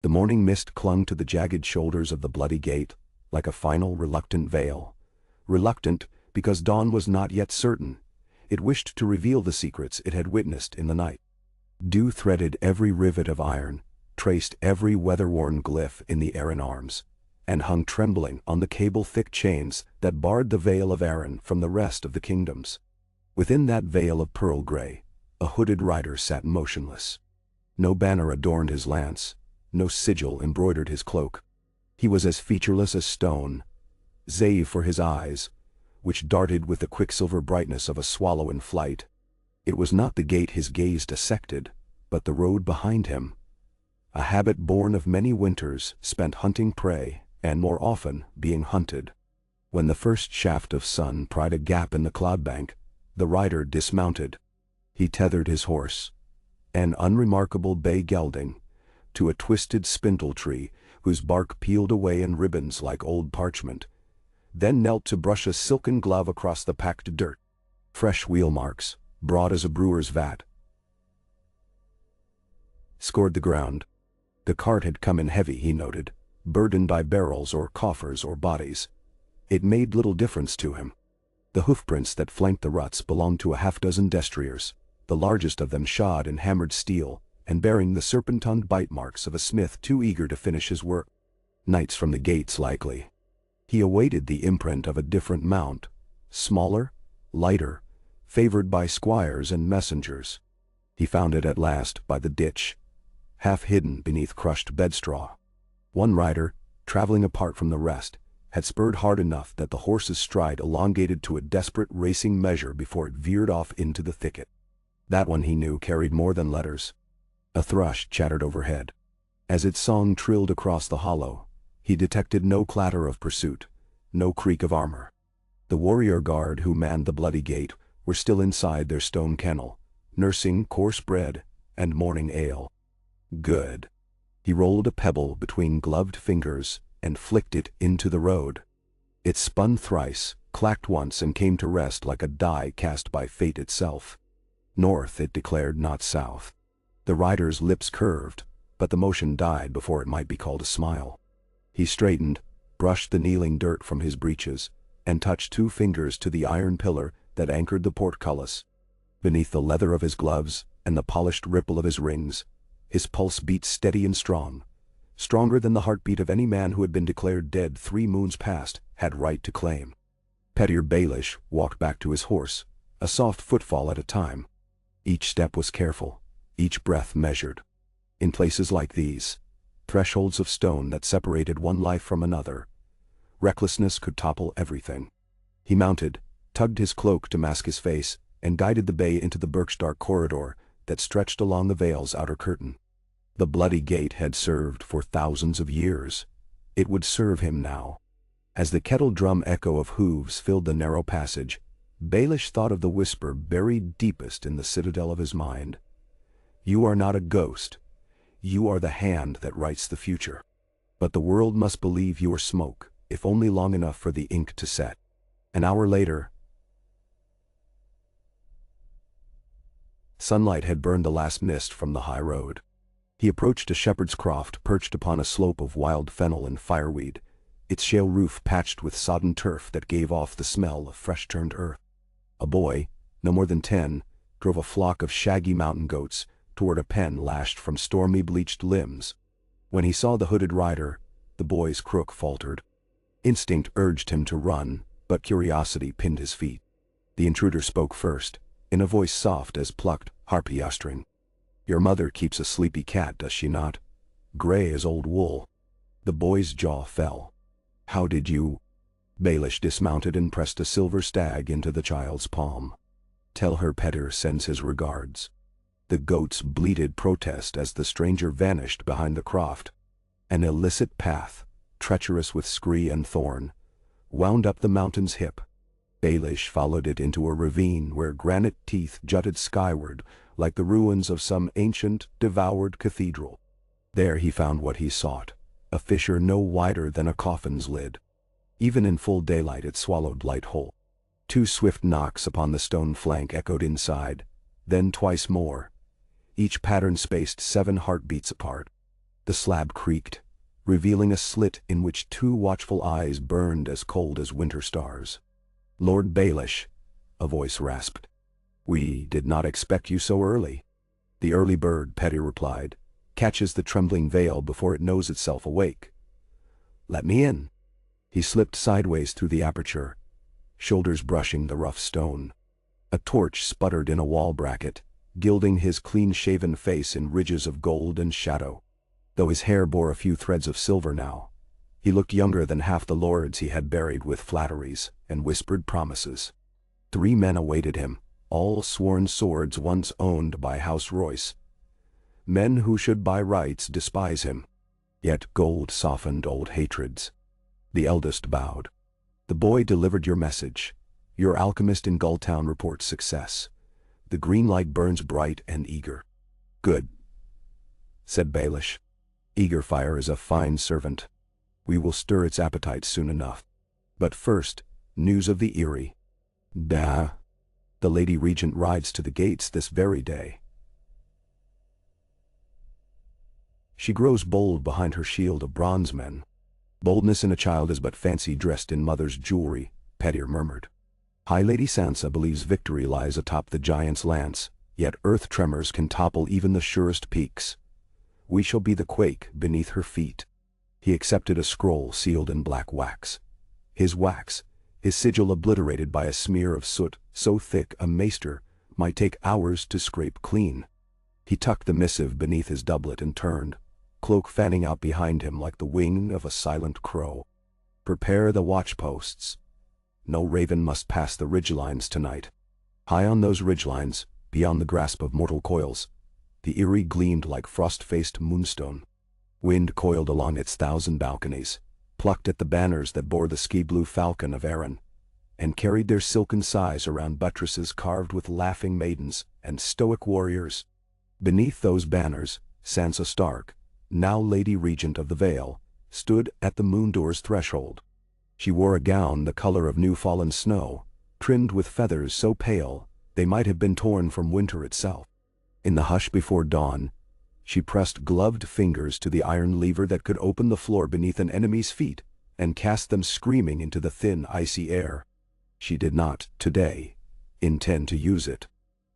The morning mist clung to the jagged shoulders of the bloody gate, like a final reluctant veil. Reluctant because dawn was not yet certain. It wished to reveal the secrets it had witnessed in the night. Dew threaded every rivet of iron, traced every weather-worn glyph in the Aaron arms, and hung trembling on the cable-thick chains that barred the Vale of Aaron from the rest of the kingdoms. Within that veil of pearl gray, a hooded rider sat motionless. No banner adorned his lance, no sigil embroidered his cloak. He was as featureless as stone, save for his eyes, which darted with the quicksilver brightness of a swallow in flight. It was not the gate his gaze dissected, but the road behind him. A habit born of many winters spent hunting prey, and more often being hunted. When the first shaft of sun pried a gap in the cloudbank, the rider dismounted. He tethered his horse, an unremarkable bay gelding, to a twisted spindle tree whose bark peeled away in ribbons like old parchment, then knelt to brush a silken glove across the packed dirt. Fresh wheel marks, broad as a brewer's vat, scored the ground. The cart had come in heavy, he noted, burdened by barrels or coffers or bodies. It made little difference to him. The hoofprints that flanked the ruts belonged to a half-dozen destriers, the largest of them shod in hammered steel and bearing the serpentined bite marks of a smith too eager to finish his work. Knights from the gates, likely. He awaited the imprint of a different mount, smaller, lighter, favored by squires and messengers. He found it at last by the ditch, half hidden beneath crushed bedstraw. One rider, traveling apart from the rest, had spurred hard enough that the horse's stride elongated to a desperate racing measure before it veered off into the thicket. That one, he knew, carried more than letters. A thrush chattered overhead. As its song trilled across the hollow, he detected no clatter of pursuit, no creak of armor. The warrior guard who manned the bloody gate were still inside their stone kennel, nursing coarse bread and morning ale. Good. He rolled a pebble between gloved fingers and flicked it into the road. It spun thrice, clacked once, and came to rest like a die cast by fate itself. North, it declared, not south. The rider's lips curved, but the motion died before it might be called a smile. He straightened, brushed the kneeling dirt from his breeches, and touched 2 fingers to the iron pillar that anchored the portcullis. Beneath the leather of his gloves and the polished ripple of his rings, his pulse beat steady and strong, stronger than the heartbeat of any man who had been declared dead 3 moons past had right to claim. Pettier Baelish walked back to his horse, a soft footfall at a time. Each step was careful, each breath measured. In places like these, thresholds of stone that separated one life from another, recklessness could topple everything. He mounted, tugged his cloak to mask his face, and guided the bay into the birch-dark corridor that stretched along the Vale's outer curtain. The bloody gate had served for thousands of years. It would serve him now. As the kettle-drum echo of hooves filled the narrow passage, Baelish thought of the whisper buried deepest in the citadel of his mind. You are not a ghost. You are the hand that writes the future. But the world must believe you are smoke, if only long enough for the ink to set. An hour later, sunlight had burned the last mist from the high road. He approached a shepherd's croft perched upon a slope of wild fennel and fireweed, its shale roof patched with sodden turf that gave off the smell of fresh-turned earth. A boy, no more than 10, drove a flock of shaggy mountain goats toward a pen lashed from stormy bleached limbs. When he saw the hooded rider, the boy's crook faltered. Instinct urged him to run, but curiosity pinned his feet. The intruder spoke first, in a voice soft as plucked harpy string. Your mother keeps a sleepy cat, does she not? Gray as old wool. The boy's jaw fell. How did you? Baelish dismounted and pressed a silver stag into the child's palm. Tell her Pettier sends his regards. The goats bleated protest as the stranger vanished behind the croft. An illicit path, treacherous with scree and thorn, wound up the mountain's hip. Baelish followed it into a ravine where granite teeth jutted skyward like the ruins of some ancient, devoured cathedral. There he found what he sought, a fissure no wider than a coffin's lid. Even in full daylight it swallowed light whole. 2 swift knocks upon the stone flank echoed inside, then twice more, each pattern spaced 7 heartbeats apart. The slab creaked, revealing a slit in which 2 watchful eyes burned as cold as winter stars. "Lord Baelish," a voice rasped. "We did not expect you so early." "The early bird," Petty replied, "catches the trembling veil before it knows itself awake. Let me in." He slipped sideways through the aperture, shoulders brushing the rough stone. A torch sputtered in a wall bracket, gilding his clean-shaven face in ridges of gold and shadow. Though his hair bore a few threads of silver now, he looked younger than half the lords he had buried with flatteries and whispered promises. 3 men awaited him, all sworn swords once owned by House Royce. Men who should by rights despise him. Yet gold softened old hatreds. The eldest bowed. "The boy delivered your message. Your alchemist in Gulltown reports success. The green light burns bright and eager." "Good," said Baelish. "Eager fire is a fine servant. We will stir its appetite soon enough. But first, news of the Eyrie." "Da. The Lady Regent rides to the gates this very day. She grows bold behind her shield of bronze men." "Boldness in a child is but fancy dressed in mother's jewelry," Petyr murmured. "High Lady Sansa believes victory lies atop the giant's lance, yet earth tremors can topple even the surest peaks. We shall be the quake beneath her feet." He accepted a scroll sealed in black wax. His sigil obliterated by a smear of soot so thick a maester might take hours to scrape clean. He tucked the missive beneath his doublet and turned, cloak fanning out behind him like the wing of a silent crow. "Prepare the watchposts. No raven must pass the ridgelines tonight." High on those ridgelines, beyond the grasp of mortal coils, the Eyrie gleamed like frost-faced moonstone. Wind coiled along its 1,000 balconies, plucked at the banners that bore the ski-blue falcon of Arryn, and carried their silken sighs around buttresses carved with laughing maidens and stoic warriors. Beneath those banners, Sansa Stark, now Lady Regent of the Vale, stood at the Moondoor's threshold. She wore a gown the color of new-fallen snow, trimmed with feathers so pale they might have been torn from winter itself. In the hush before dawn, she pressed gloved fingers to the iron lever that could open the floor beneath an enemy's feet and cast them screaming into the thin, icy air. She did not, today, intend to use it.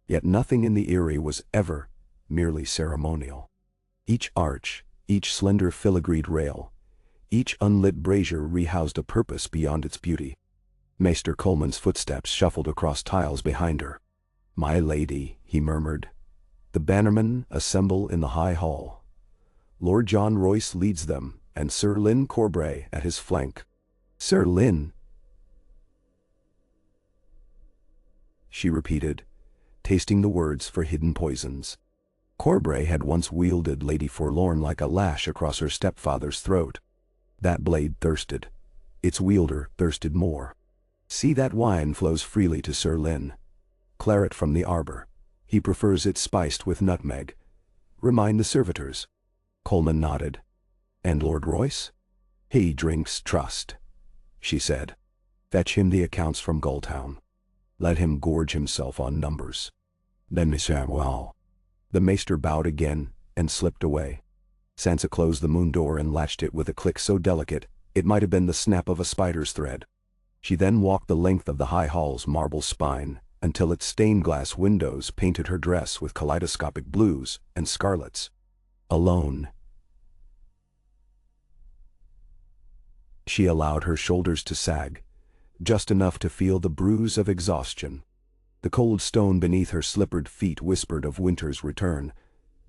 Yet nothing in the Eyrie was ever merely ceremonial. Each arch, each slender filigreed rail, each unlit brazier rehoused a purpose beyond its beauty. Maester Coleman's footsteps shuffled across tiles behind her. "My lady," he murmured. "The bannermen assemble in the High Hall. Lord John Royce leads them, and Sir Lyn Corbray at his flank." "Sir Lyn," she repeated, tasting the words for hidden poisons. Corbray had once wielded Lady Forlorn like a lash across her stepfather's throat. That blade thirsted. Its wielder thirsted more. "See, that wine flows freely to Sir Lyn. Claret from the arbor. He prefers it spiced with nutmeg. Remind the servitors." Coleman nodded. "And Lord Royce?" "He drinks trust," she said. "Fetch him the accounts from Gulltown. Let him gorge himself on numbers. Then Monsieur well." The maester bowed again and slipped away. Sansa closed the moon door and latched it with a click so delicate it might have been the snap of a spider's thread. She then walked the length of the High Hall's marble spine until its stained-glass windows painted her dress with kaleidoscopic blues and scarlets. Alone, she allowed her shoulders to sag, just enough to feel the bruise of exhaustion. The cold stone beneath her slippered feet whispered of winter's return,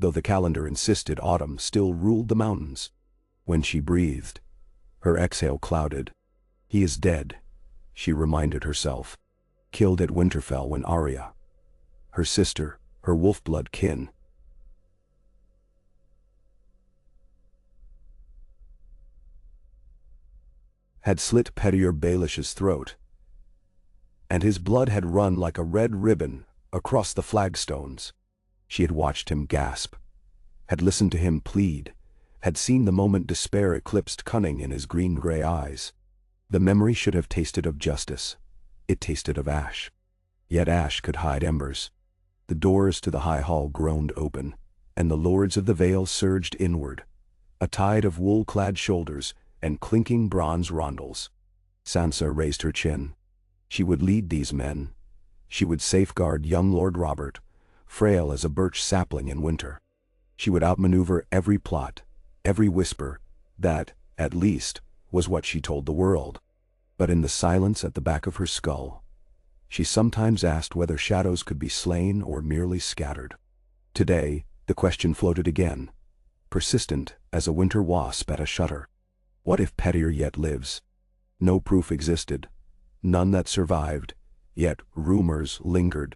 though the calendar insisted autumn still ruled the mountains. When she breathed, her exhale clouded. "He is dead," she reminded herself. "Killed at Winterfell when Arya, her sister, her wolf-blood kin, had slit Petyr Baelish's throat, and his blood had run like a red ribbon across the flagstones. She had watched him gasp, had listened to him plead, had seen the moment despair eclipsed cunning in his green-gray eyes. The memory should have tasted of justice. It tasted of ash. Yet ash could hide embers. The doors to the High Hall groaned open, and the lords of the Vale surged inward. a tide of wool-clad shoulders and clinking bronze rondels. Sansa raised her chin. She would lead these men. She would safeguard young Lord Robert, frail as a birch sapling in winter. She would outmaneuver every plot, every whisper. That, at least, was what she told the world. But in the silence at the back of her skull, she sometimes asked whether shadows could be slain or merely scattered. Today, the question floated again, persistent as a winter wasp at a shutter. What if Pettier yet lives? No proof existed, none that survived, yet rumors lingered.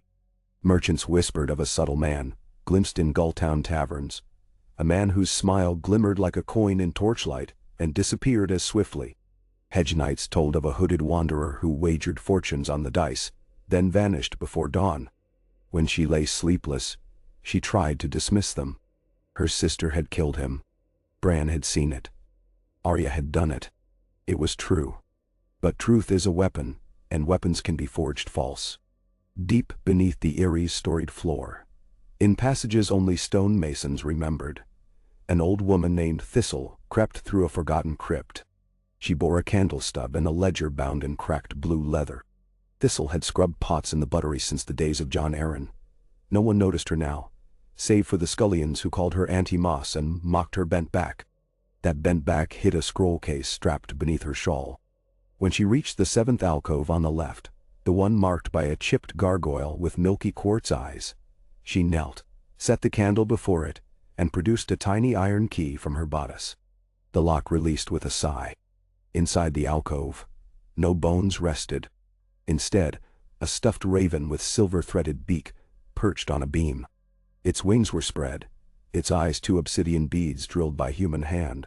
Merchants whispered of a subtle man, glimpsed in Gulltown taverns, a man whose smile glimmered like a coin in torchlight and disappeared as swiftly. Hedge knights told of a hooded wanderer who wagered fortunes on the dice, then vanished before dawn. When she lay sleepless, she tried to dismiss them. Her sister had killed him. Bran had seen it. Arya had done it. It was true. But truth is a weapon, and weapons can be forged false. Deep beneath the Eyrie's storied floor, in passages only stone masons remembered, an old woman named Thistle crept through a forgotten crypt. She bore a candle stub and a ledger bound in cracked blue leather. Thistle had scrubbed pots in the buttery since the days of Jon Arryn. No one noticed her now, save for the scullions who called her Auntie Moss and mocked her bent back. That bent back hid a scroll case strapped beneath her shawl. When she reached the seventh alcove on the left, the one marked by a chipped gargoyle with milky quartz eyes, she knelt, set the candle before it, and produced a tiny iron key from her bodice. The lock released with a sigh. Inside the alcove, no bones rested. Instead, a stuffed raven with silver-threaded beak perched on a beam. Its wings were spread, its eyes two obsidian beads drilled by human hand.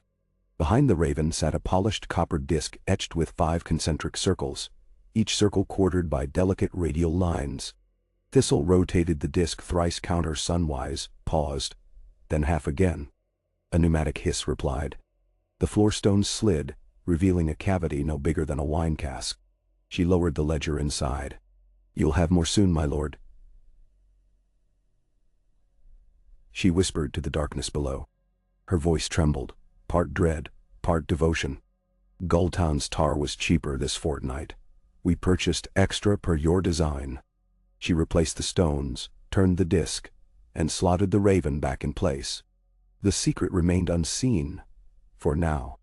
Behind the raven sat a polished copper disc etched with 5 concentric circles, each circle quartered by delicate radial lines. Thistle rotated the disc thrice counter-sunwise, paused, then half again. A pneumatic hiss replied. The floor stones slid, revealing a cavity no bigger than a wine cask. She lowered the ledger inside. "You'll have more soon, my lord," she whispered to the darkness below. Her voice trembled, part dread, part devotion. "Gulltown's tar was cheaper this fortnight. We purchased extra per your design." She replaced the stones, turned the disc, and slotted the raven back in place. The secret remained unseen, for now.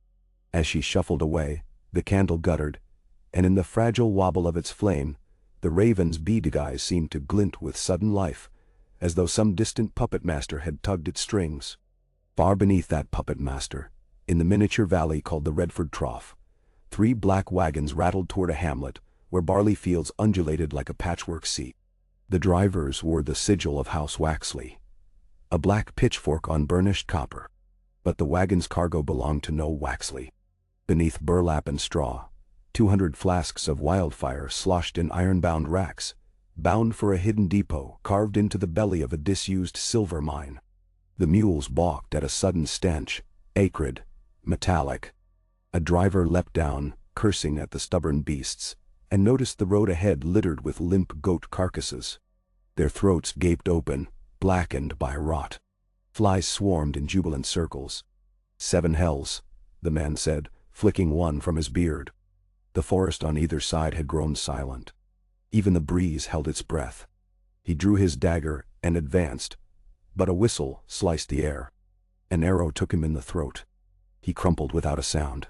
As she shuffled away, the candle guttered, and in the fragile wobble of its flame, the raven's beaded eyes seemed to glint with sudden life, as though some distant puppet master had tugged its strings. Far beneath that puppet master, in the miniature valley called the Redford Trough, 3 black wagons rattled toward a hamlet where barley fields undulated like a patchwork sea. The drivers wore the sigil of House Waxley, a black pitchfork on burnished copper. But the wagon's cargo belonged to no Waxley. Beneath burlap and straw, 200 flasks of wildfire sloshed in iron-bound racks, bound for a hidden depot carved into the belly of a disused silver mine. The mules balked at a sudden stench, acrid, metallic. A driver leapt down, cursing at the stubborn beasts, and noticed the road ahead littered with limp goat carcasses. Their throats gaped open, blackened by rot. Flies swarmed in jubilant circles. 7 hells, the man said, flicking one from his beard. The forest on either side had grown silent. Even the breeze held its breath. He drew his dagger and advanced, but a whistle sliced the air. An arrow took him in the throat. He crumpled without a sound.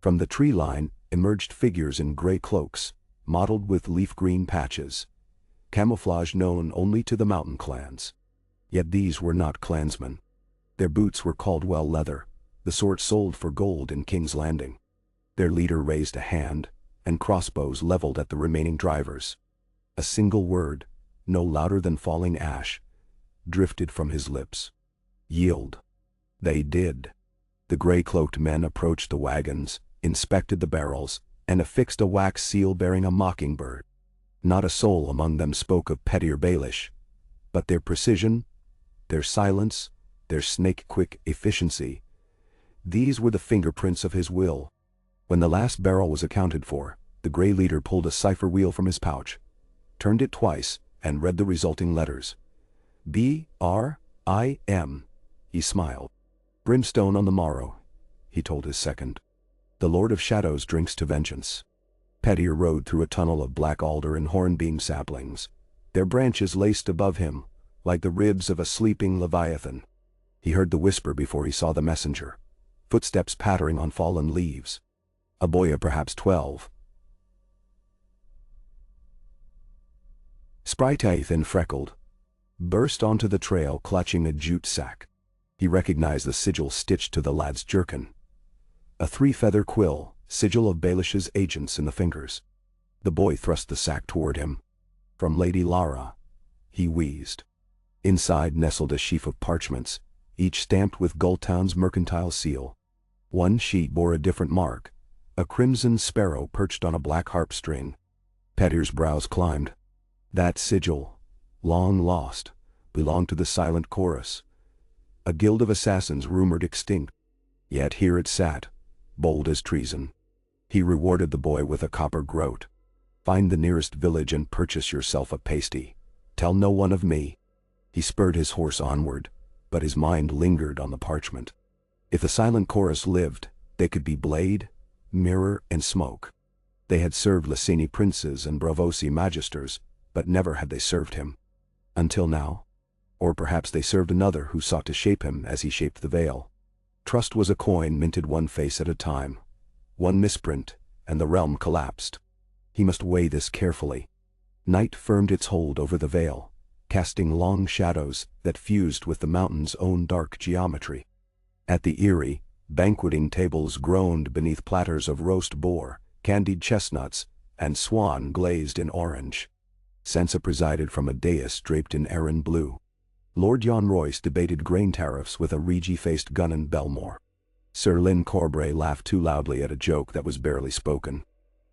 From the tree line emerged figures in gray cloaks, mottled with leaf-green patches, camouflage known only to the mountain clans. Yet these were not clansmen. Their boots were Caldwell leather, the sort sold for gold in King's Landing. Their leader raised a hand, and crossbows leveled at the remaining drivers. A single word, no louder than falling ash, drifted from his lips. "Yield." They did. The gray-cloaked men approached the wagons, inspected the barrels, and affixed a wax seal bearing a mockingbird. Not a soul among them spoke of Pettier Baelish, but their precision, their silence, their snake-quick efficiency, these were the fingerprints of his will. When the last barrel was accounted for, the gray leader pulled a cipher wheel from his pouch, turned it twice, and read the resulting letters. B-R-I-M. He smiled. "Brimstone on the morrow, he told his second. The Lord of Shadows drinks to vengeance. Pettier rode through a tunnel of black alder and hornbeam saplings, their branches laced above him, like the ribs of a sleeping leviathan. He heard the whisper before he saw the messenger, footsteps pattering on fallen leaves. A boy of perhaps 12. Spry-toothed and freckled, burst onto the trail clutching a jute sack. He recognized the sigil stitched to the lad's jerkin. A 3-feather quill, sigil of Baelish's agents in the fingers. The boy thrust the sack toward him. From Lady Lara, he wheezed. Inside nestled a sheaf of parchments, each stamped with Gulltown's mercantile seal. One sheet bore a different mark, a crimson sparrow perched on a black harp string. Pettier's brows climbed. That sigil, long lost, belonged to the Silent Chorus, a guild of assassins rumored extinct. Yet here it sat, bold as treason. He rewarded the boy with a copper groat. Find the nearest village and purchase yourself a pasty. Tell no one of me. He spurred his horse onward, but his mind lingered on the parchment. If the Silent Chorus lived, they could be blade, mirror, and smoke. They had served Licini princes and Bravosi magisters, but never had they served him. Until now. Or perhaps they served another who sought to shape him as he shaped the veil. Trust was a coin minted one face at a time. One misprint, and the realm collapsed. He must weigh this carefully. Night firmed its hold over the veil, casting long shadows that fused with the mountain's own dark geometry. At the eerie, banqueting tables groaned beneath platters of roast boar, candied chestnuts, and swan glazed in orange. Sansa presided from a dais draped in Arryn blue. Lord Jon Royce debated grain tariffs with a regie-faced Gunnan Belmore. Sir Lyn Corbray laughed too loudly at a joke that was barely spoken.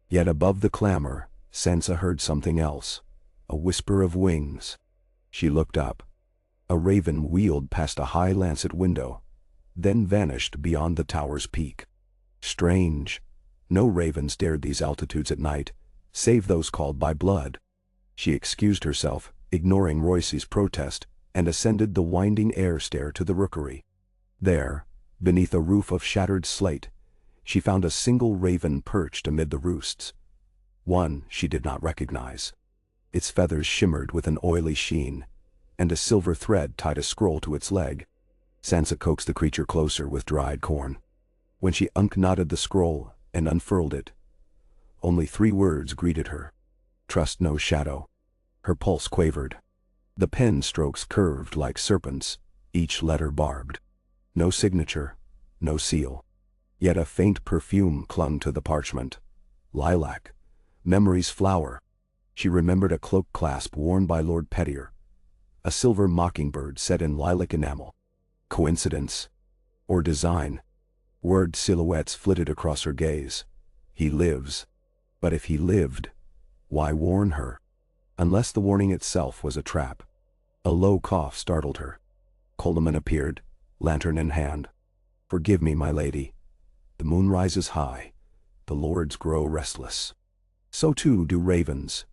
Yet above the clamor, Sansa heard something else, a whisper of wings. She looked up. A raven wheeled past a high lancet window, then vanished beyond the tower's peak. Strange. No ravens dared these altitudes at night, save those called by blood. She excused herself, ignoring Royce's protest, and ascended the winding air stair to the rookery. There, beneath a roof of shattered slate, she found a single raven perched amid the roosts. One she did not recognize. Its feathers shimmered with an oily sheen, and a silver thread tied a scroll to its leg. Sansa coaxed the creature closer with dried corn. When she unknotted the scroll and unfurled it, only 3 words greeted her. Trust no shadow. Her pulse quavered. The pen strokes curved like serpents, each letter barbed. No signature, no seal. Yet a faint perfume clung to the parchment. Lilac, memory's flower. She remembered a cloak clasp worn by Lord Pettier. A silver mockingbird set in lilac enamel. Coincidence? Or design? Word silhouettes flitted across her gaze. He lives. But if he lived, why warn her? Unless the warning itself was a trap. A low cough startled her. Coleman appeared, lantern in hand. Forgive me, my lady. The moon rises high. The lords grow restless. So too do ravens.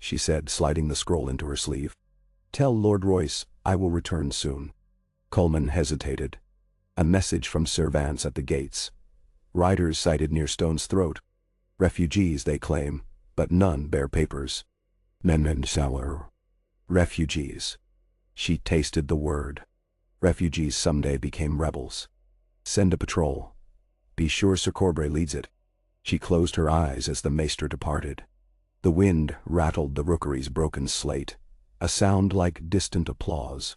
She said, sliding the scroll into her sleeve. Tell Lord Royce I will return soon. Coleman hesitated. A message from Sir Vance at the gates. Riders sighted near Stone's Throat. Refugees, they claim, but none bear papers. Men sour. Refugees. She tasted the word. Refugees someday became rebels. Send a patrol. Be sure Sir Corbray leads it. She closed her eyes as the maester departed. The wind rattled the rookery's broken slate, a sound like distant applause.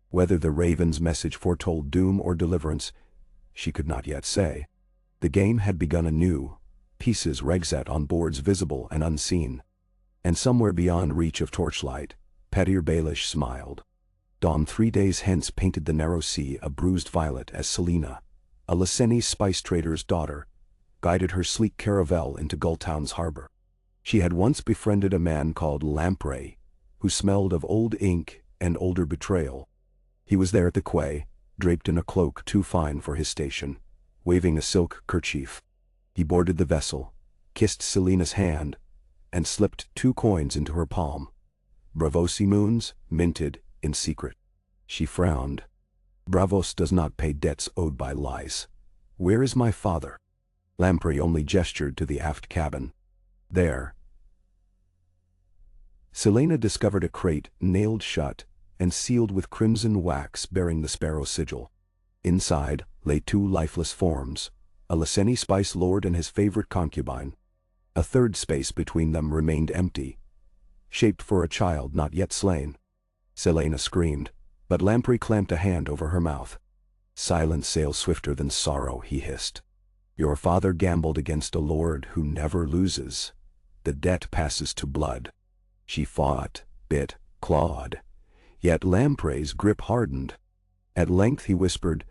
Whether the raven's message foretold doom or deliverance, she could not yet say. The game had begun anew, pieces regset on boards visible and unseen. And somewhere beyond reach of torchlight, Pettier Baelish smiled. Dawn 3 days hence painted the narrow sea a bruised violet as Selena, a Liceni spice trader's daughter, guided her sleek caravel into Gulltown's harbor. She had once befriended a man called Lamprey, who smelled of old ink and older betrayal. He was there at the quay, draped in a cloak too fine for his station, waving a silk kerchief. He boarded the vessel, kissed Selena's hand, and slipped 2 coins into her palm. Bravosi moons, minted in secret. She frowned. Bravos does not pay debts owed by lies. Where is my father? Lamprey only gestured to the aft cabin. There. Selena discovered a crate nailed shut and sealed with crimson wax bearing the sparrow sigil. Inside lay two lifeless forms, a Lyseni spice lord and his favorite concubine. A third space between them remained empty, shaped for a child not yet slain. Selena screamed, but Lamprey clamped a hand over her mouth. Silence sails swifter than sorrow, he hissed. Your father gambled against a lord who never loses. The debt passes to blood. She fought, bit, clawed. Yet Lamprey's grip hardened. At length he whispered,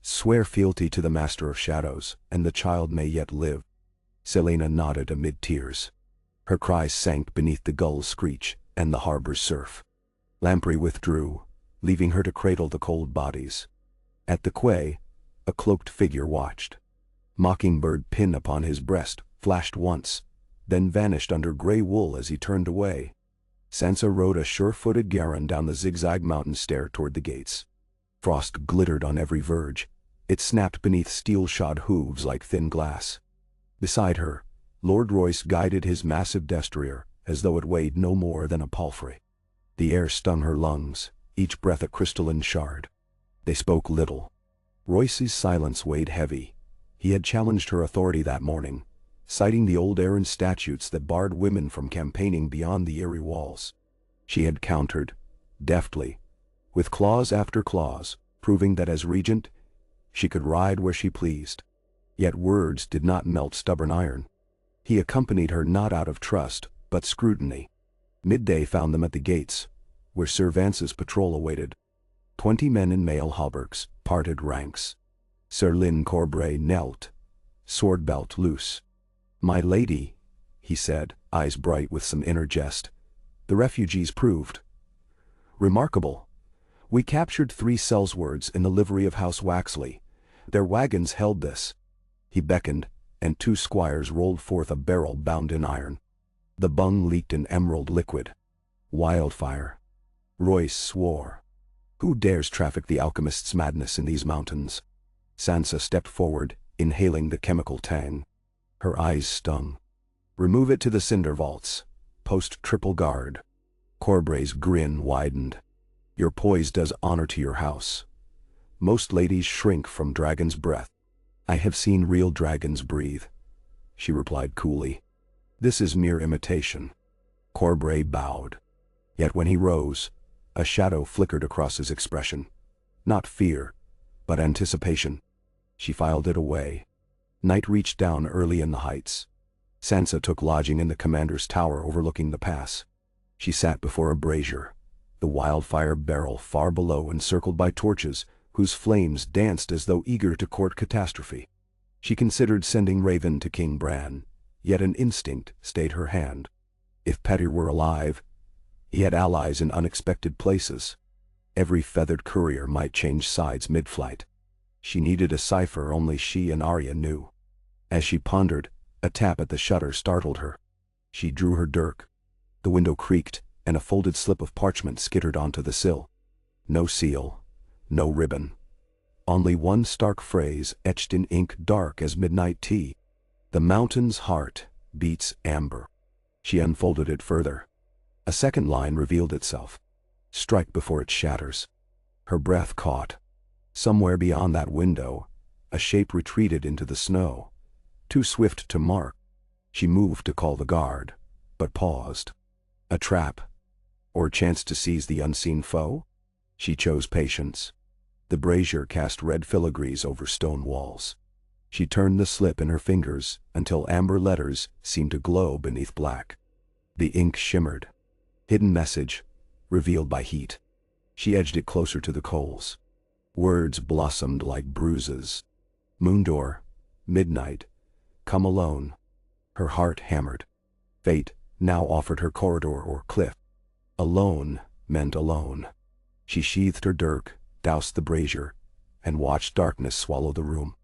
"Swear fealty to the Master of Shadows, and the child may yet live." Selena nodded amid tears. Her cries sank beneath the gull's screech and the harbor's surf. Lamprey withdrew, leaving her to cradle the cold bodies. At the quay, a cloaked figure watched. Mockingbird pin upon his breast flashed once, then vanished under gray wool as he turned away. Sansa rode a sure-footed Garin down the zigzag mountain stair toward the gates. Frost glittered on every verge. It snapped beneath steel-shod hooves like thin glass. Beside her, Lord Royce guided his massive destrier as though it weighed no more than a palfrey. The air stung her lungs, each breath a crystalline shard. They spoke little. Royce's silence weighed heavy. He had challenged her authority that morning, citing the old Arryn statutes that barred women from campaigning beyond the Eyrie walls. She had countered, deftly, with clause after clause, proving that as regent, she could ride where she pleased. Yet words did not melt stubborn iron. He accompanied her not out of trust, but scrutiny. Midday found them at the gates, where Sir Vance's patrol awaited. 20 men in mail hauberks parted ranks. Sir Lyn Corbray knelt, sword belt loose. "My lady," he said, eyes bright with some inner jest, "the refugees proved remarkable. We captured 3 sellswords in the livery of House Waxley. Their wagons held this." He beckoned, and 2 squires rolled forth a barrel bound in iron. The bung leaked an emerald liquid. Wildfire. Royce swore. Who dares traffic the alchemist's madness in these mountains? Sansa stepped forward, inhaling the chemical tang. Her eyes stung. "Remove it to the cinder vaults. Post triple guard." Corbray's grin widened. "Your poise does honor to your house. Most ladies shrink from dragon's breath." "I have seen real dragons breathe," she replied coolly. "This is mere imitation." Corbray bowed. Yet when he rose, a shadow flickered across his expression. Not fear, but anticipation. She filed it away. Night reached down early in the heights. Sansa took lodging in the commander's tower overlooking the pass. She sat before a brazier, the wildfire barrel far below encircled by torches whose flames danced as though eager to court catastrophe. She considered sending Raven to King Bran, yet an instinct stayed her hand. If Petyr were alive, he had allies in unexpected places. Every feathered courier might change sides mid-flight. She needed a cipher only she and Arya knew. As she pondered, a tap at the shutter startled her. She drew her dirk. The window creaked, and a folded slip of parchment skittered onto the sill. No seal, no ribbon. Only one stark phrase etched in ink dark as midnight tea. "The mountain's heart beats amber." She unfolded it further. A second line revealed itself. "Strike before it shatters." Her breath caught. Somewhere beyond that window, a shape retreated into the snow, too swift to mark. She moved to call the guard, but paused. A trap? Or chance to seize the unseen foe? She chose patience. The brazier cast red filigrees over stone walls. She turned the slip in her fingers until amber letters seemed to glow beneath black. The ink shimmered. Hidden message, revealed by heat. She edged it closer to the coals. Words blossomed like bruises. "Moondoor, midnight, come alone." Her heart hammered. Fate now offered her corridor or cliff. Alone meant alone. She sheathed her dirk, doused the brazier, and watched darkness swallow the room.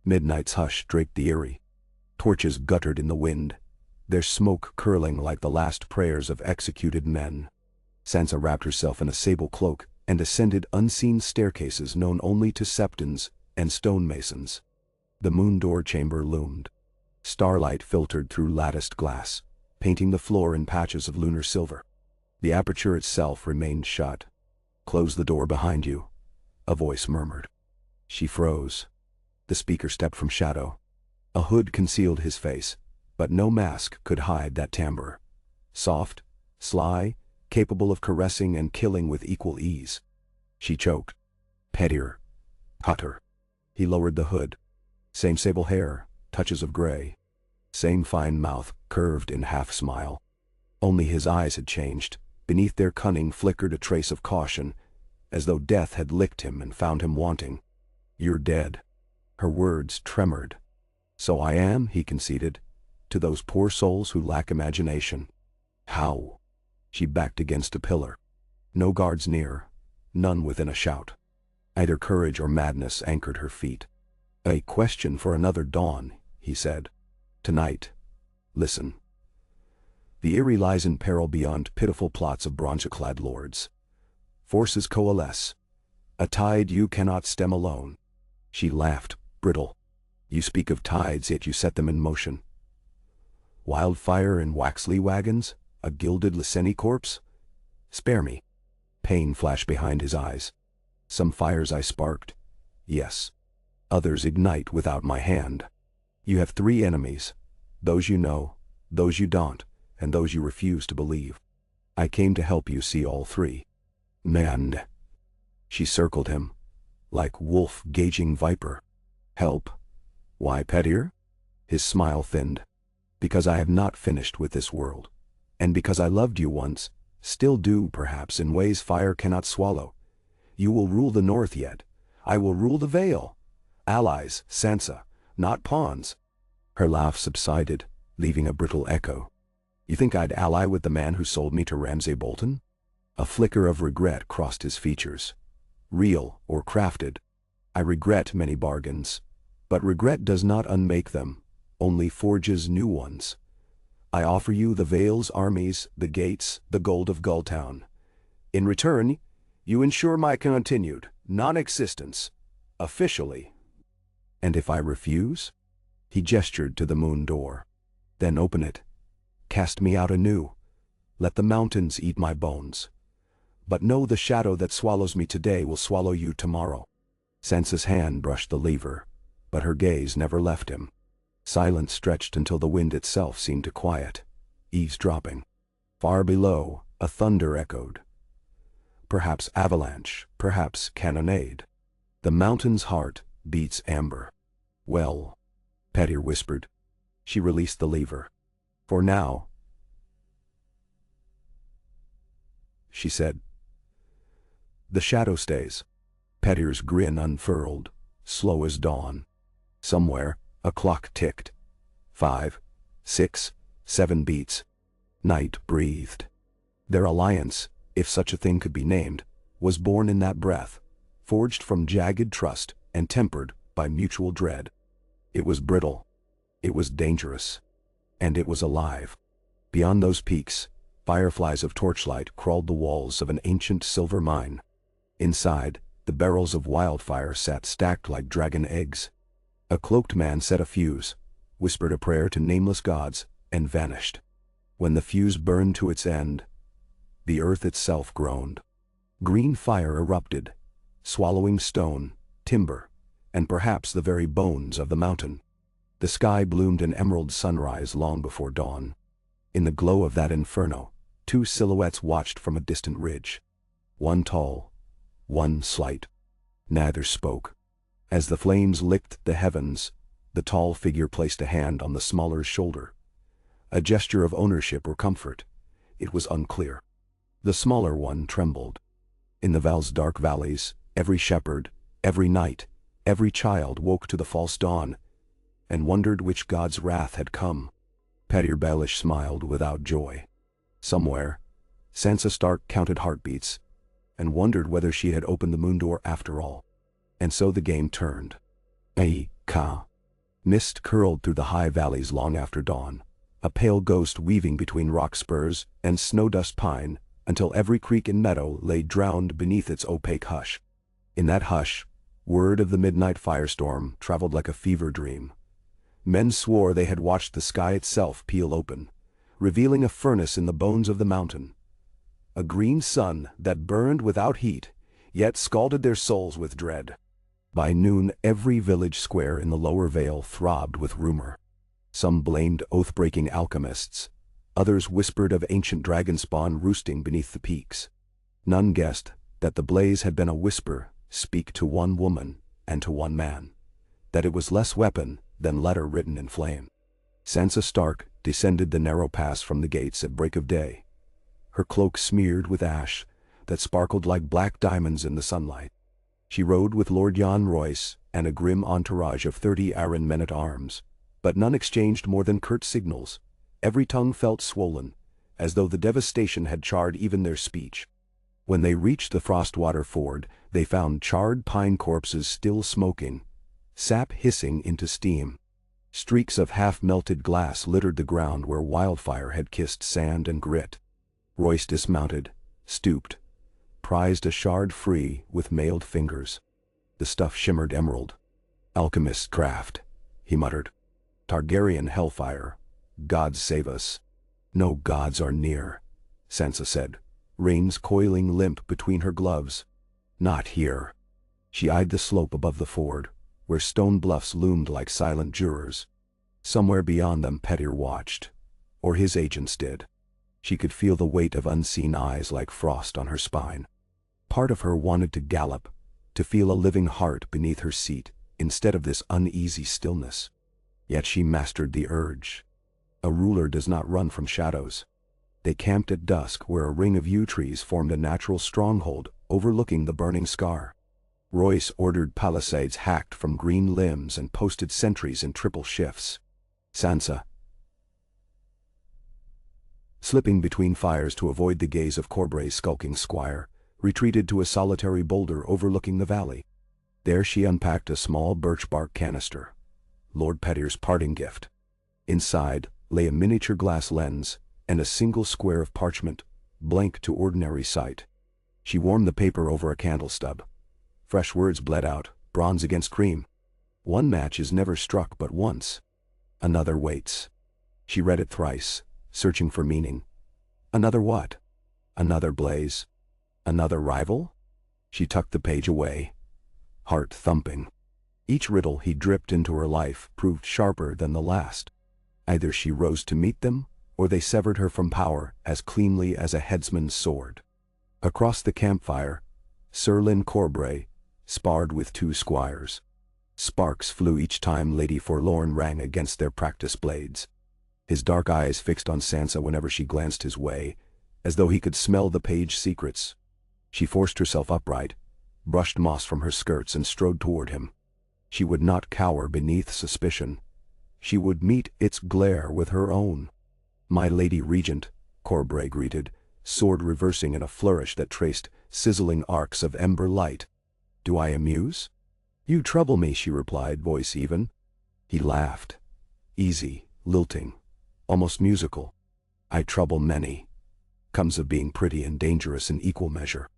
Midnight's hush draped the Eyrie. Torches guttered in the wind, their smoke curling like the last prayers of executed men. Sansa wrapped herself in a sable cloak and ascended unseen staircases known only to septons and stonemasons. The moon door chamber loomed. Starlight filtered through latticed glass, painting the floor in patches of lunar silver. The aperture itself remained shut. "Close the door behind you," a voice murmured. She froze. The speaker stepped from shadow. A hood concealed his face, but no mask could hide that timbre. Soft, sly, capable of caressing and killing with equal ease. She choked. "Pettier. Cutter." He lowered the hood. Same sable hair, touches of gray. Same fine mouth, curved in half-smile. Only his eyes had changed. Beneath their cunning flickered a trace of caution, as though death had licked him and found him wanting. "You're dead." Her words tremored. "So I am," he conceded, "to those poor souls who lack imagination." "How?" She backed against a pillar. No guards near, none within a shout. Either courage or madness anchored her feet. "A question for another dawn," he said. "Tonight, listen. The Eyrie lies in peril beyond pitiful plots of bronze-clad lords. Forces coalesce. A tide you cannot stem alone." She laughed, brittle. "You speak of tides, yet you set them in motion. Wildfire in Waxley wagons? A gilded Lyseni corpse? Spare me." Pain flashed behind his eyes. "Some fires I sparked, yes. Others ignite without my hand. You have 3 enemies, those you know, those you don't, and those you refuse to believe. I came to help you see all 3. "Man." She circled him, like wolf gauging viper. "Help? Why, Pettier?" His smile thinned. "Because I have not finished with this world. And because I loved you once, still do perhaps in ways fire cannot swallow. You will rule the North yet. I will rule the Vale. Allies, Sansa, not pawns." Her laugh subsided, leaving a brittle echo. "You think I'd ally with the man who sold me to Ramsay Bolton?" A flicker of regret crossed his features. "Real or crafted. I regret many bargains. But regret does not unmake them, only forges new ones. I offer you the Vale's armies, the gates, the gold of Gulltown. In return, you ensure my continued non-existence, officially." "And if I refuse?" He gestured to the moon door. "Then open it. Cast me out anew. Let the mountains eat my bones. But know the shadow that swallows me today will swallow you tomorrow." Sansa's hand brushed the lever, but her gaze never left him. Silence stretched until the wind itself seemed to quiet, eavesdropping. Far below, a thunder echoed. Perhaps avalanche, perhaps cannonade. The mountain's heart beats amber. "Well," Pettier whispered. She released the lever. "For now," she said. "The shadow stays." Pettier's grin unfurled, slow as dawn. Somewhere, a clock ticked. 5, 6, 7 beats. Night breathed. Their alliance, if such a thing could be named, was born in that breath, forged from jagged trust and tempered by mutual dread. It was brittle. It was dangerous. And it was alive. Beyond those peaks, fireflies of torchlight crawled the walls of an ancient silver mine. Inside, the barrels of wildfire sat stacked like dragon eggs. A cloaked man set a fuse, whispered a prayer to nameless gods, and vanished. When the fuse burned to its end, the earth itself groaned. Green fire erupted, swallowing stone, timber, and perhaps the very bones of the mountain. The sky bloomed an emerald sunrise long before dawn. In the glow of that inferno, 2 silhouettes watched from a distant ridge. One tall, one slight. Neither spoke. As the flames licked the heavens, the tall figure placed a hand on the smaller's shoulder. A gesture of ownership or comfort. It was unclear. The smaller one trembled. In the Val's dark valleys, every shepherd, every knight, every child woke to the false dawn, and wondered which god's wrath had come. Pettier Baelish smiled without joy. Somewhere, Sansa Stark counted heartbeats, and wondered whether she had opened the moon door after all. And so the game turned. Ka. Mist curled through the high valleys long after dawn, a pale ghost weaving between rock spurs and snowdust pine until every creek and meadow lay drowned beneath its opaque hush. In that hush, word of the midnight firestorm traveled like a fever dream. Men swore they had watched the sky itself peel open, revealing a furnace in the bones of the mountain. A green sun that burned without heat, yet scalded their souls with dread. By noon, every village square in the lower vale throbbed with rumor. Some blamed oath-breaking alchemists. Others whispered of ancient dragon spawn roosting beneath the peaks. None guessed that the blaze had been a whisper speak to one woman and to one man, that it was less weapon than letter written in flame. Sansa Stark descended the narrow pass from the gates at break of day, her cloak smeared with ash that sparkled like black diamonds in the sunlight. She rode with Lord Jan Royce and a grim entourage of 30 Arryn men-at-arms, but none exchanged more than curt signals. Every tongue felt swollen, as though the devastation had charred even their speech. When they reached the Frostwater Ford, they found charred pine corpses still smoking, sap hissing into steam. Streaks of half-melted glass littered the ground where wildfire had kissed sand and grit. Royce dismounted, stooped, prized a shard free with mailed fingers. The stuff shimmered emerald. "Alchemist's craft," he muttered. "Targaryen hellfire. Gods save us." "No gods are near," Sansa said, reins coiling limp between her gloves. "Not here." She eyed the slope above the ford, where stone bluffs loomed like silent jurors. Somewhere beyond them Petyr watched, or his agents did. She could feel the weight of unseen eyes like frost on her spine. Part of her wanted to gallop, to feel a living heart beneath her seat, instead of this uneasy stillness. Yet she mastered the urge. A ruler does not run from shadows. They camped at dusk where a ring of yew trees formed a natural stronghold overlooking the burning scar. Royce ordered palisades hacked from green limbs and posted sentries in triple shifts. Sansa, slipping between fires to avoid the gaze of Corbray's skulking squire, retreated to a solitary boulder overlooking the valley. There she unpacked a small birch-bark canister, Lord Petyr's parting gift. Inside lay a miniature glass lens and a single square of parchment, blank to ordinary sight. She warmed the paper over a candle stub. Fresh words bled out, bronze against cream. "One match is never struck but once. Another waits." She read it thrice, searching for meaning. Another what? Another blaze? Another rival? She tucked the page away, heart thumping. Each riddle he dripped into her life proved sharper than the last. Either she rose to meet them, or they severed her from power as cleanly as a headsman's sword. Across the campfire, Sir Lyn Corbray sparred with 2 squires. Sparks flew each time Lady Forlorn rang against their practiced blades. His dark eyes fixed on Sansa whenever she glanced his way, as though he could smell the page's secrets. She forced herself upright, brushed moss from her skirts and strode toward him. She would not cower beneath suspicion. She would meet its glare with her own. "My Lady Regent," Corbray greeted, sword reversing in a flourish that traced sizzling arcs of ember light. "Do I amuse?" "You trouble me," she replied, voice even. He laughed. Easy, lilting, almost musical. "I trouble many. Comes of being pretty and dangerous in equal measure."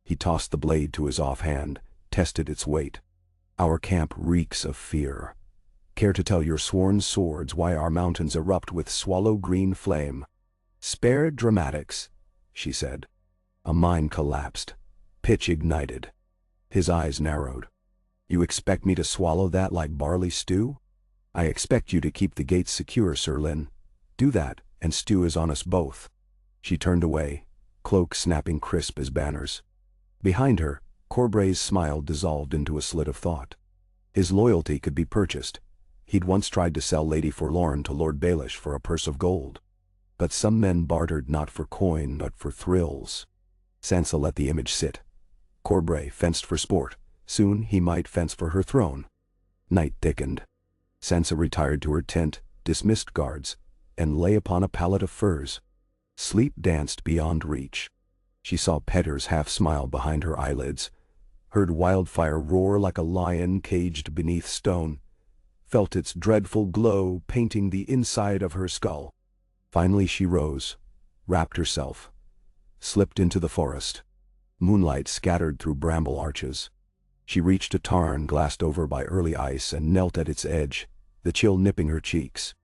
He tossed the blade to his offhand, tested its weight. "Our camp reeks of fear. Care to tell your sworn swords why our mountains erupt with swallow-green flame?" "Spare dramatics," she said. A mine collapsed, pitch ignited. His eyes narrowed. "You expect me to swallow that like barley stew?" "I expect you to keep the gates secure, Sir Lyn. Do that, and stew is on us both." She turned away, cloak snapping crisp as banners. Behind her, Corbray's smile dissolved into a slit of thought. His loyalty could be purchased. He'd once tried to sell Lady Forlorn to Lord Baelish for a purse of gold. But some men bartered not for coin but for thrills. Sansa let the image sit. Corbray fenced for sport. Soon he might fence for her throne. Night thickened. Sansa retired to her tent, dismissed guards, and lay upon a pallet of furs. Sleep danced beyond reach. She saw Petyr's half-smile behind her eyelids, heard wildfire roar like a lion caged beneath stone, felt its dreadful glow painting the inside of her skull. Finally she rose, wrapped herself, slipped into the forest. Moonlight scattered through bramble arches. She reached a tarn glassed over by early ice and knelt at its edge, the chill nipping her cheeks.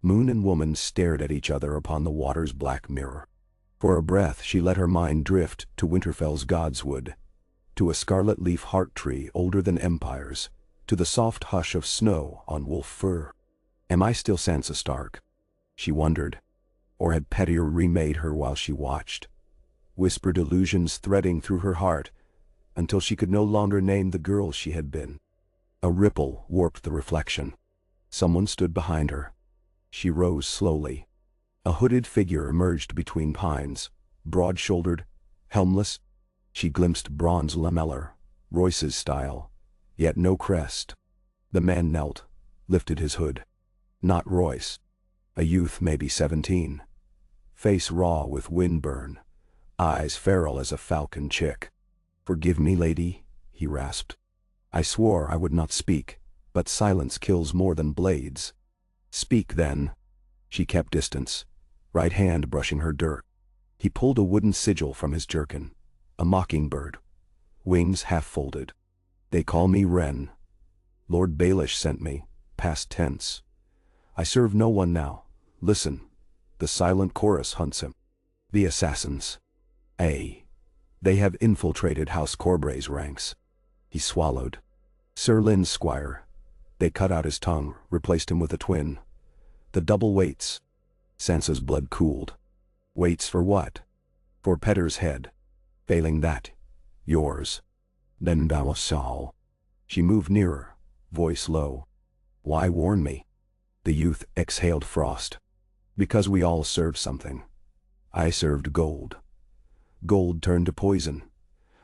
Moon and woman stared at each other upon the water's black mirror. For a breath she let her mind drift to Winterfell's godswood, to a scarlet-leaf heart tree older than empires, to the soft hush of snow on wolf fur. Am I still Sansa Stark? She wondered. Or had Pettyr remade her while she watched? Whispered illusions threading through her heart, until she could no longer name the girl she had been. A ripple warped the reflection. Someone stood behind her. She rose slowly. A hooded figure emerged between pines, broad-shouldered, helmless. She glimpsed bronze lamellar, Royce's style, yet no crest. The man knelt, lifted his hood. Not Royce. A youth maybe 17. Face raw with windburn, eyes feral as a falcon chick. "Forgive me, lady," he rasped. "I swore I would not speak, but silence kills more than blades." "Speak then." She kept distance, right hand brushing her dirt. He pulled a wooden sigil from his jerkin, a mockingbird, wings half-folded. "They call me Wren. Lord Baelish sent me, past tense. I serve no one now. Listen, the silent chorus hunts him. The assassins. Ay, they have infiltrated House Corbray's ranks." He swallowed. "Sir Lynn's squire. They cut out his tongue, replaced him with a twin. The double weights." Sansa's blood cooled. "Weights for what?" "For Pettyr's head. Failing that, yours." "Then thou shall." She moved nearer, voice low. "Why warn me?" The youth exhaled frost. "Because we all serve something. I served gold. Gold turned to poison.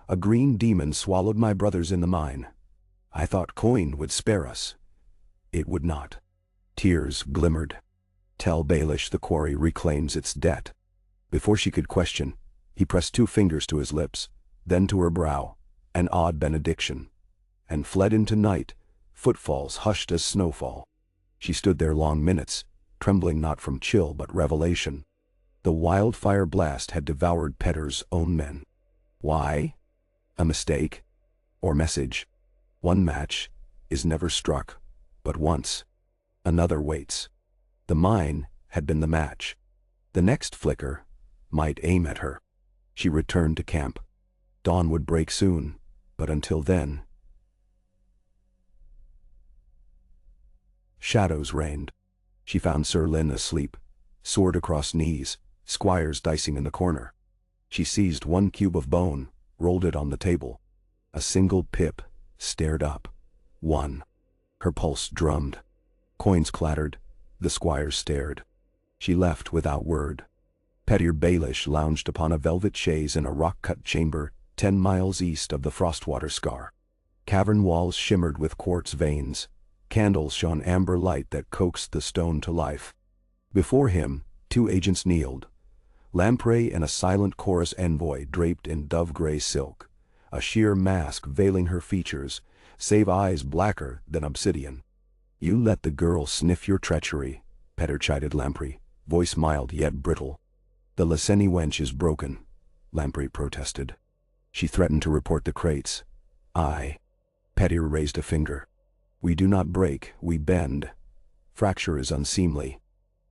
A green demon swallowed my brothers in the mine. I thought coin would spare us. It would not." Tears glimmered. "Tell Baelish the quarry reclaims its debt." Before she could question, he pressed 2 fingers to his lips, then to her brow, an odd benediction, and fled into night, footfalls hushed as snowfall. She stood there long minutes, trembling not from chill but revelation. The wildfire blast had devoured Pettyr's own men. Why? A mistake? Or message? One match is never struck, but once. Another waits. The mine had been the match. The next flicker might aim at her. She returned to camp. Dawn would break soon, but until then. Shadows reigned. She found Sir Lynn asleep, sword across knees, squires dicing in the corner. She seized 1 cube of bone, rolled it on the table. A single pip stared up. 1. Her pulse drummed. Coins clattered. The squires stared. She left without word. Pettyr Baelish lounged upon a velvet chaise in a rock-cut chamber 10 miles east of the Frostwater Scar. Cavern walls shimmered with quartz veins. Candles shone amber light that coaxed the stone to life. Before him, 2 agents kneeled. Lamprey and a silent chorus envoy draped in dove-gray silk, a sheer mask veiling her features, save eyes blacker than obsidian. "You let the girl sniff your treachery," Pettyr chided Lamprey, voice mild yet brittle. "The Lyseni wench is broken," Lamprey protested. She threatened to report the crates. "Aye." Pettyr raised a finger. "We do not break, we bend. Fracture is unseemly."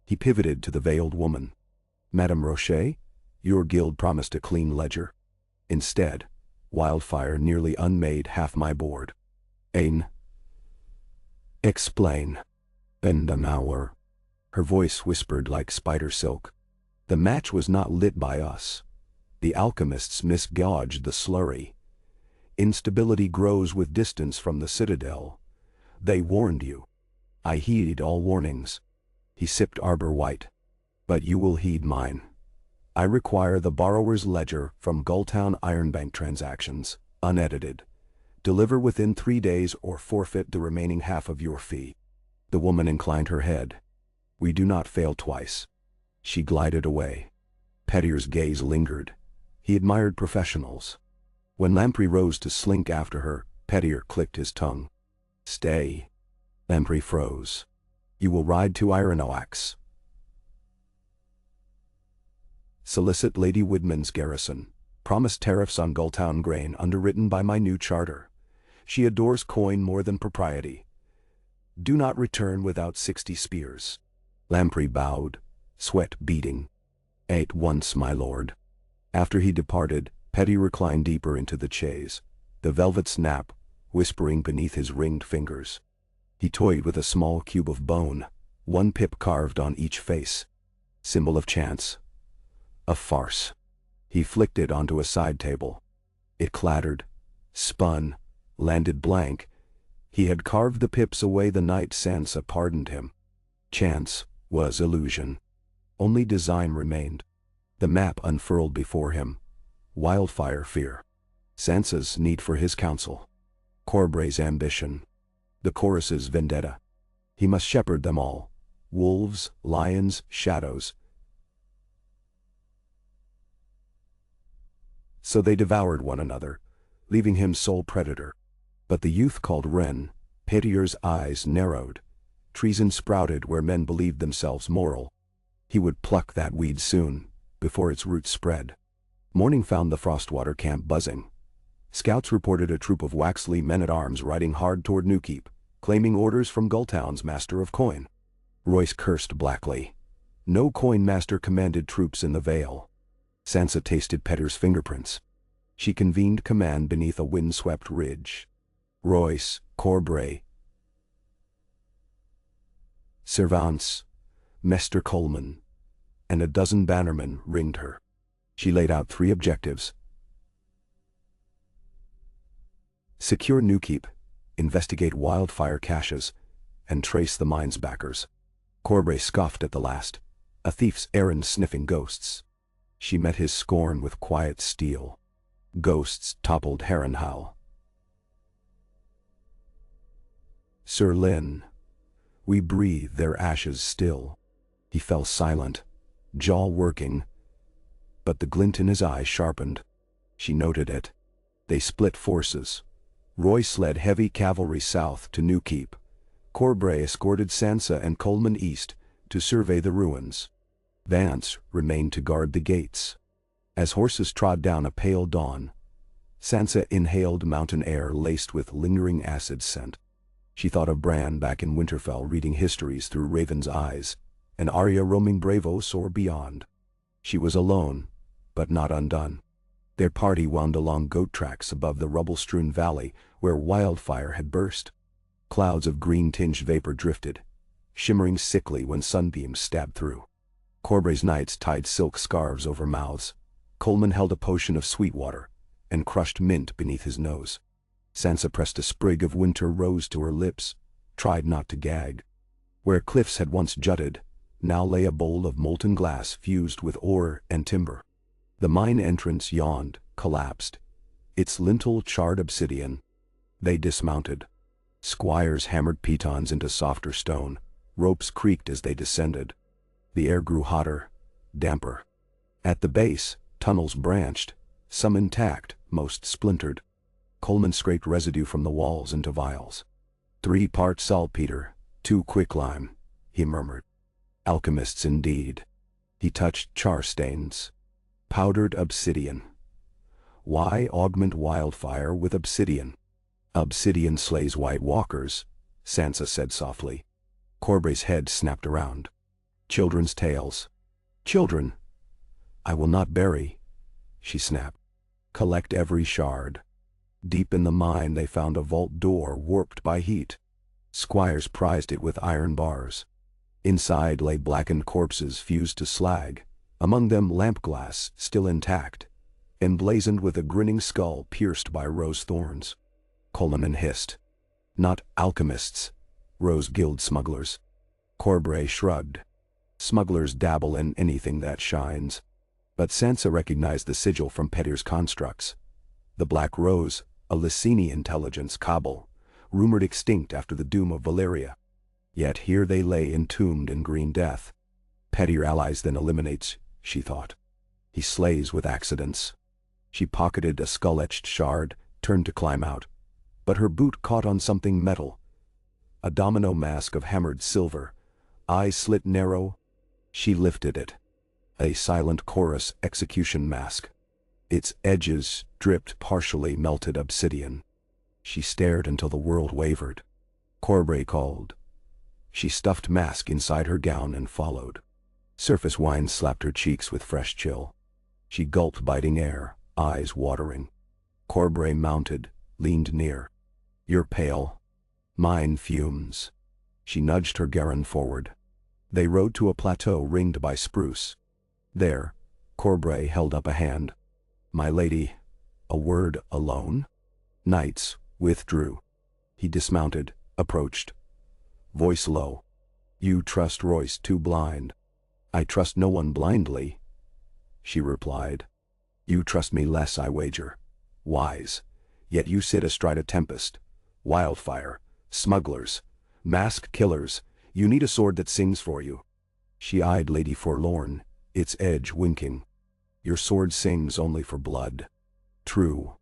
He pivoted to the veiled woman. "Madame Rocher, your guild promised a clean ledger. Instead, wildfire nearly unmade half my board. Ain. Explain." "Bend an hour." Her voice whispered like spider silk. "The match was not lit by us. The alchemists misgauged the slurry. Instability grows with distance from the citadel. They warned you. I heed all warnings." He sipped arbor white. "But you will heed mine. I require the borrower's ledger from Gulltown Ironbank transactions, unedited. Deliver within 3 days or forfeit the remaining half of your fee." The woman inclined her head. "We do not fail twice." She glided away. Pettyr's gaze lingered. He admired professionals. When Lamprey rose to slink after her, Pettyr clicked his tongue. "Stay." Lamprey froze. "You will ride to Ironoax." Solicit Lady Widman's garrison. Promise tariffs on Gulltown grain underwritten by my new charter. She adores coin more than propriety. Do not return without 60 spears. Lamprey bowed, sweat beading. At once, my lord. After he departed, Petty reclined deeper into the chaise, the velvet snap whispering beneath his ringed fingers. He toyed with a small cube of bone, one pip carved on each face. Symbol of chance. Of farce. He flicked it onto a side table. It clattered, spun, landed blank. He had carved the pips away the night Sansa pardoned him. Chance was illusion. Only design remained. The map unfurled before him. Wildfire fear. Sansa's need for his counsel. Corbray's ambition. The chorus's vendetta. He must shepherd them all. Wolves, lions, shadows. So they devoured one another, leaving him sole predator. But the youth called Ren, Pettir's eyes narrowed. Treason sprouted where men believed themselves moral. He would pluck that weed soon, before its roots spread. Morning found the Frostwater camp buzzing. Scouts reported a troop of Waxley men-at-arms riding hard toward Newkeep, claiming orders from Gulltown's master of coin. Royce cursed blackly. No coin master commanded troops in the Vale. Sansa tasted Pettir's fingerprints. She convened command beneath a wind-swept ridge. Royce, Corbray, Servants, Mester Coleman, and a dozen bannermen ringed her. She laid out 3 objectives. Secure Newkeep, investigate wildfire caches, and trace the mine's backers. Corbray scoffed at the last, a thief's errand sniffing ghosts. She met his scorn with quiet steel. Ghosts toppled Harrenhal. Sir Lynn, we breathe their ashes still. He fell silent, jaw working, but the glint in his eye sharpened. She noted it. They split forces. Royce led heavy cavalry south to Newkeep. Corbray escorted Sansa and Coleman east to survey the ruins. Vance remained to guard the gates. As horses trod down a pale dawn, Sansa inhaled mountain air laced with lingering acid scent. She thought of Bran back in Winterfell reading histories through Raven's eyes, and Arya roaming Bravos or beyond. She was alone, but not undone. Their party wound along goat tracks above the rubble-strewn valley where wildfire had burst. Clouds of green-tinged vapor drifted, shimmering sickly when sunbeams stabbed through. Corbray's knights tied silk scarves over mouths. Coleman held a potion of sweet water and crushed mint beneath his nose. Sansa pressed a sprig of winter rose to her lips, tried not to gag. Where cliffs had once jutted, now lay a bowl of molten glass fused with ore and timber. The mine entrance yawned, collapsed, its lintel charred obsidian. They dismounted. Squires hammered pitons into softer stone. Ropes creaked as they descended. The air grew hotter, damper. At the base, tunnels branched, some intact, most splintered. Coleman scraped residue from the walls into vials. 3 parts saltpeter, 2 quicklime, he murmured. Alchemists indeed. He touched char stains. Powdered obsidian. Why augment wildfire with obsidian? Obsidian slays White Walkers, Sansa said softly. Corbray's head snapped around. Children's tales. Children. I will not bury, she snapped. Collect every shard. Deep in the mine they found a vault door warped by heat. Squires prized it with iron bars. Inside lay blackened corpses fused to slag, among them lamp glass still intact, emblazoned with a grinning skull pierced by rose thorns. Coleman hissed. Not alchemists, rose guild smugglers. Corbray shrugged. Smugglers dabble in anything that shines. But Sansa recognized the sigil from Pettir's constructs. The Black Rose, a Lysini intelligence cabal, rumored extinct after the doom of Valyria. Yet here they lay entombed in green death. Pettir allies then eliminates, she thought. He slays with accidents. She pocketed a skull-etched shard, turned to climb out. But her boot caught on something metal. A domino mask of hammered silver, eyes slit narrow. She lifted it. A silent chorus execution mask. Its edges dripped partially melted obsidian. She stared until the world wavered. Corbray called. She stuffed mask inside her gown and followed. Surface wine slapped her cheeks with fresh chill. She gulped, biting air, eyes watering. Corbray mounted, leaned near. "You're pale." "Mine fumes." She nudged her Garin forward. They rode to a plateau ringed by spruce. There, Corbray held up a hand. "My lady, a word alone?" Knights withdrew. He dismounted, approached. Voice low. "You trust Royce too blind." "I trust no one blindly," she replied. "You trust me less, I wager. Wise. Yet you sit astride a tempest. Wildfire. Smugglers. Masked killers. You need a sword that sings for you." She eyed Lady Forlorn, its edge winking. "Your sword sings only for blood." "True."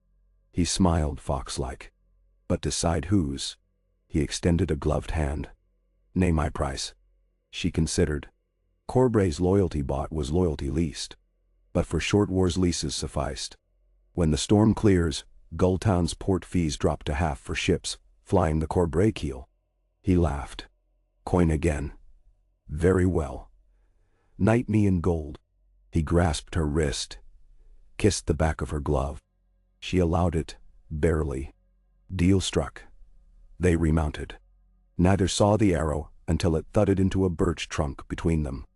He smiled fox-like. "But decide whose." He extended a gloved hand. "Name my price." She considered. Corbray's loyalty bought was loyalty leased. But for short wars leases sufficed. When the storm clears, Gulltown's port fees drop to half for ships flying the Corbray keel. He laughed. "Coin again." "Very well. Knight me in gold." He grasped her wrist, kissed the back of her glove. She allowed it, barely. Deal struck. They remounted. Neither saw the arrow until it thudded into a birch trunk between them.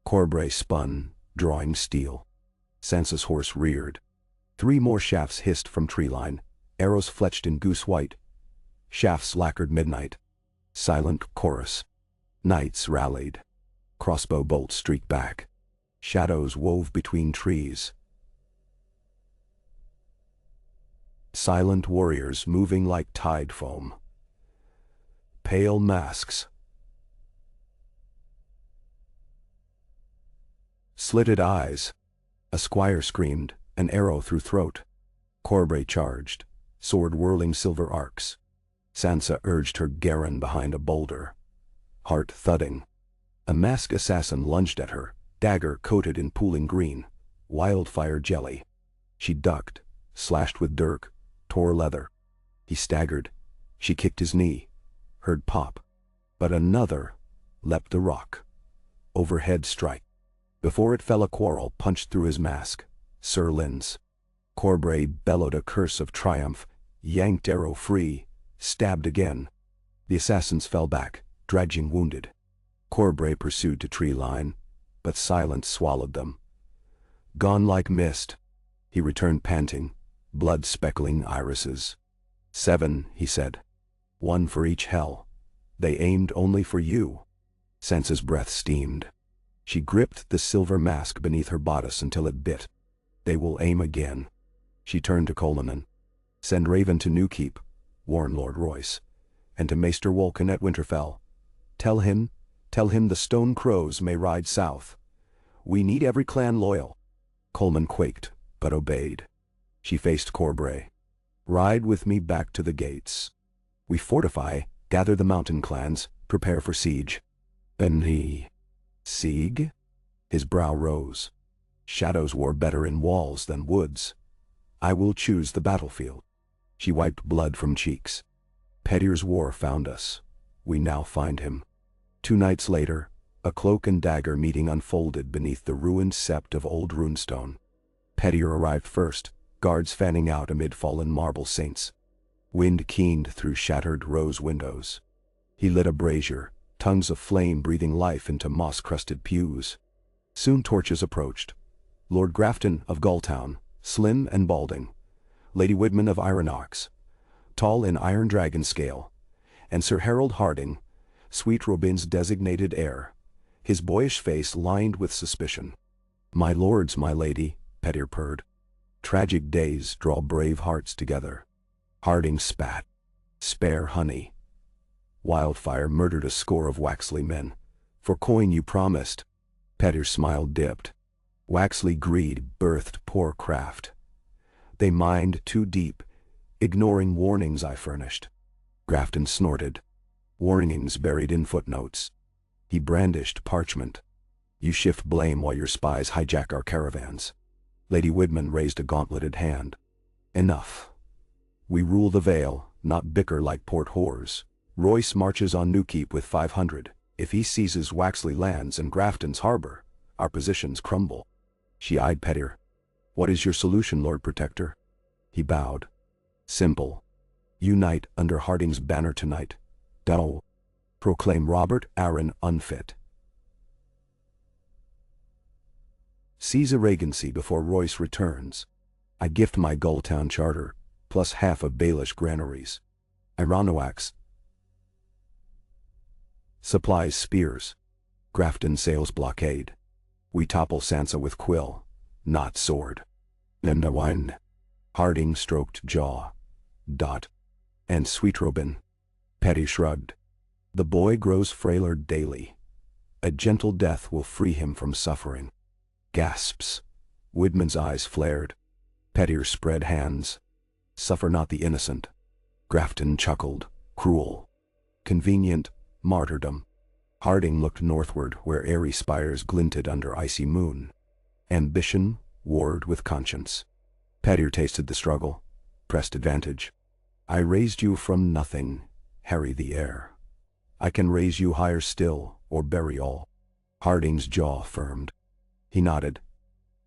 Corbray spun, drawing steel. Sansa's horse reared. 3 more shafts hissed from tree line, arrows fletched in goose white. Shafts lacquered midnight. Silent chorus. Knights rallied. Crossbow bolts streaked back. Shadows wove between trees. Silent warriors moving like tide foam. Pale masks. Slitted eyes. A squire screamed, an arrow through throat. Corbray charged, sword whirling silver arcs. Sansa urged her Garin behind a boulder. Heart thudding. A masked assassin lunged at her, dagger coated in pooling green. Wildfire jelly. She ducked, slashed with dirk, tore leather. He staggered. She kicked his knee. Heard pop. But another leapt the rock. Overhead strike. Before it fell, a quarrel punched through his mask. Sir Lynn's. Corbray bellowed a curse of triumph, yanked arrow free, stabbed again. The assassins fell back, dredging wounded. Corbray pursued to tree line, but silence swallowed them. Gone like mist. He returned panting, blood speckling irises. 7, he said. 1 for each hell. They aimed only for you. Sansa's breath steamed. She gripped the silver mask beneath her bodice until it bit. They will aim again. She turned to Colaman. Send Raven to Newkeep, warn Lord Royce, and to Maester Wolken at Winterfell. Tell him the Stone Crows may ride south. We need every clan loyal. Coleman quaked, but obeyed. She faced Corbray. Ride with me back to the gates. We fortify, gather the mountain clans, prepare for siege. And he... Siege? His brow rose. Shadows wore better in walls than woods. I will choose the battlefield. She wiped blood from cheeks. Pedir's war found us. We now find him. 2 nights later, a cloak and dagger meeting unfolded beneath the ruined sept of old runestone. Pedir arrived first, guards fanning out amid fallen marble saints. Wind keened through shattered rose windows. He lit a brazier, tongues of flame breathing life into moss-crusted pews. Soon torches approached. Lord Grafton of Gulltown, slim and balding. Lady Widman of Ironox, tall in iron dragon scale. And Sir Harold Harding, Sweet Robin's designated heir, his boyish face lined with suspicion. My lords, my lady, Pedir purred. Tragic days draw brave hearts together. Harding spat. Spare honey. Wildfire murdered a score of Waxley men. For coin you promised. Pedir's smile dipped. Waxley greed birthed poor craft. They mined too deep, ignoring warnings I furnished. Grafton snorted. Warnings buried in footnotes. He brandished parchment. You shift blame while your spies hijack our caravans. Lady Widman raised a gauntleted hand. Enough. We rule the Vale, not bicker like port whores. Royce marches on Newkeep with 500. If he seizes Waxley lands and Grafton's harbor, our positions crumble. She eyed Petyr. What is your solution, Lord Protector? He bowed. Simple. Unite under Harding's banner tonight. Dow. Proclaim Robert Arryn unfit. Seize a regency before Royce returns. I gift my Gulltown charter, plus half of Baelish granaries. Ironoax supplies spears. Grafton sails blockade. We topple Sansa with quill, not sword. Nendawine. Harding stroked jaw. Dot. And Sweet Robin. Petty shrugged. The boy grows frailer daily. A gentle death will free him from suffering. Gasps. Widman's eyes flared. Petyr spread hands. Suffer not the innocent. Grafton chuckled. Cruel. Convenient. Martyrdom. Harding looked northward where airy spires glinted under icy moon. Ambition warred with conscience. Petyr tasted the struggle. Pressed advantage. I raised you from nothing, harry the air. I can raise you higher still, or bury all. Harding's jaw firmed. He nodded.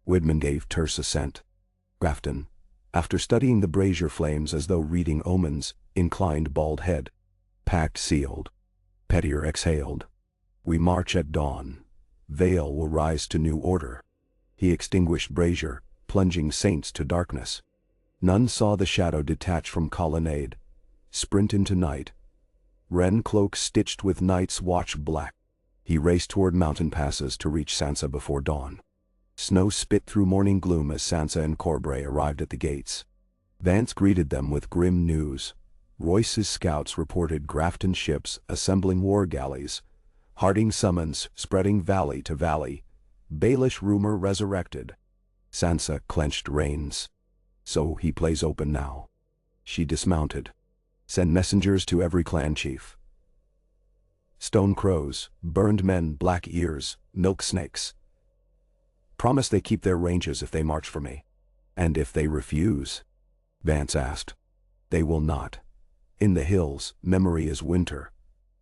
Widman gave terse assent. Grafton, after studying the brazier flames as though reading omens, inclined bald head. Pact sealed. Petyr exhaled. We march at dawn. Vale will rise to new order. He extinguished brazier, plunging saints to darkness. None saw the shadow detach from colonnade. Sprint into night. Wren cloak stitched with night's watch black. He raced toward mountain passes to reach Sansa before dawn. Snow spit through morning gloom as Sansa and Corbray arrived at the gates. Vance greeted them with grim news. Royce's scouts reported Grafton ships assembling war galleys. Harding summons spreading valley to valley. Baelish rumor resurrected. Sansa clenched reins. So he plays open now. She dismounted. Send messengers to every clan chief. Stone crows, burned men, black ears, milk snakes. Promise they keep their ranges if they march for me. And if they refuse? Vance asked. They will not. In the hills, memory is winter.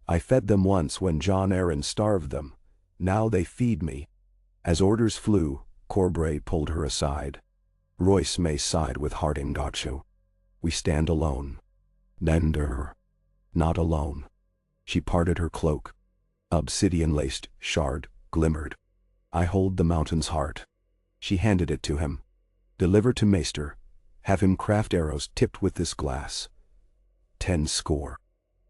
I fed them once when Jon Arryn starved them. Now they feed me. As orders flew, Corbray pulled her aside. Royce may side with Harding Dotshu. We stand alone. Nender. Not alone. She parted her cloak. Obsidian-laced shard glimmered. I hold the mountain's heart. She handed it to him. Deliver to Maester. Have him craft arrows tipped with this glass. 10 score.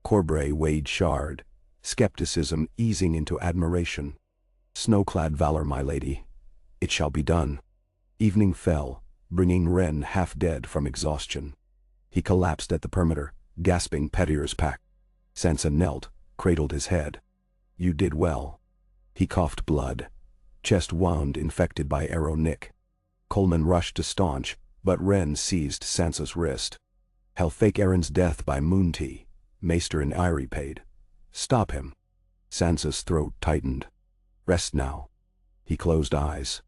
Corbray weighed shard, skepticism easing into admiration. Snow-clad valor, my lady. It shall be done. Evening fell, bringing Wren half dead from exhaustion. He collapsed at the perimeter, gasping Petyr's pack. Sansa knelt, cradled his head. You did well. He coughed blood. Chest wound infected by arrow nick. Coleman rushed to staunch, but Wren seized Sansa's wrist. Hell fake Arryn's death by moon tea. Maester and Eyrie paid. Stop him. Sansa's throat tightened. Rest now. He closed eyes.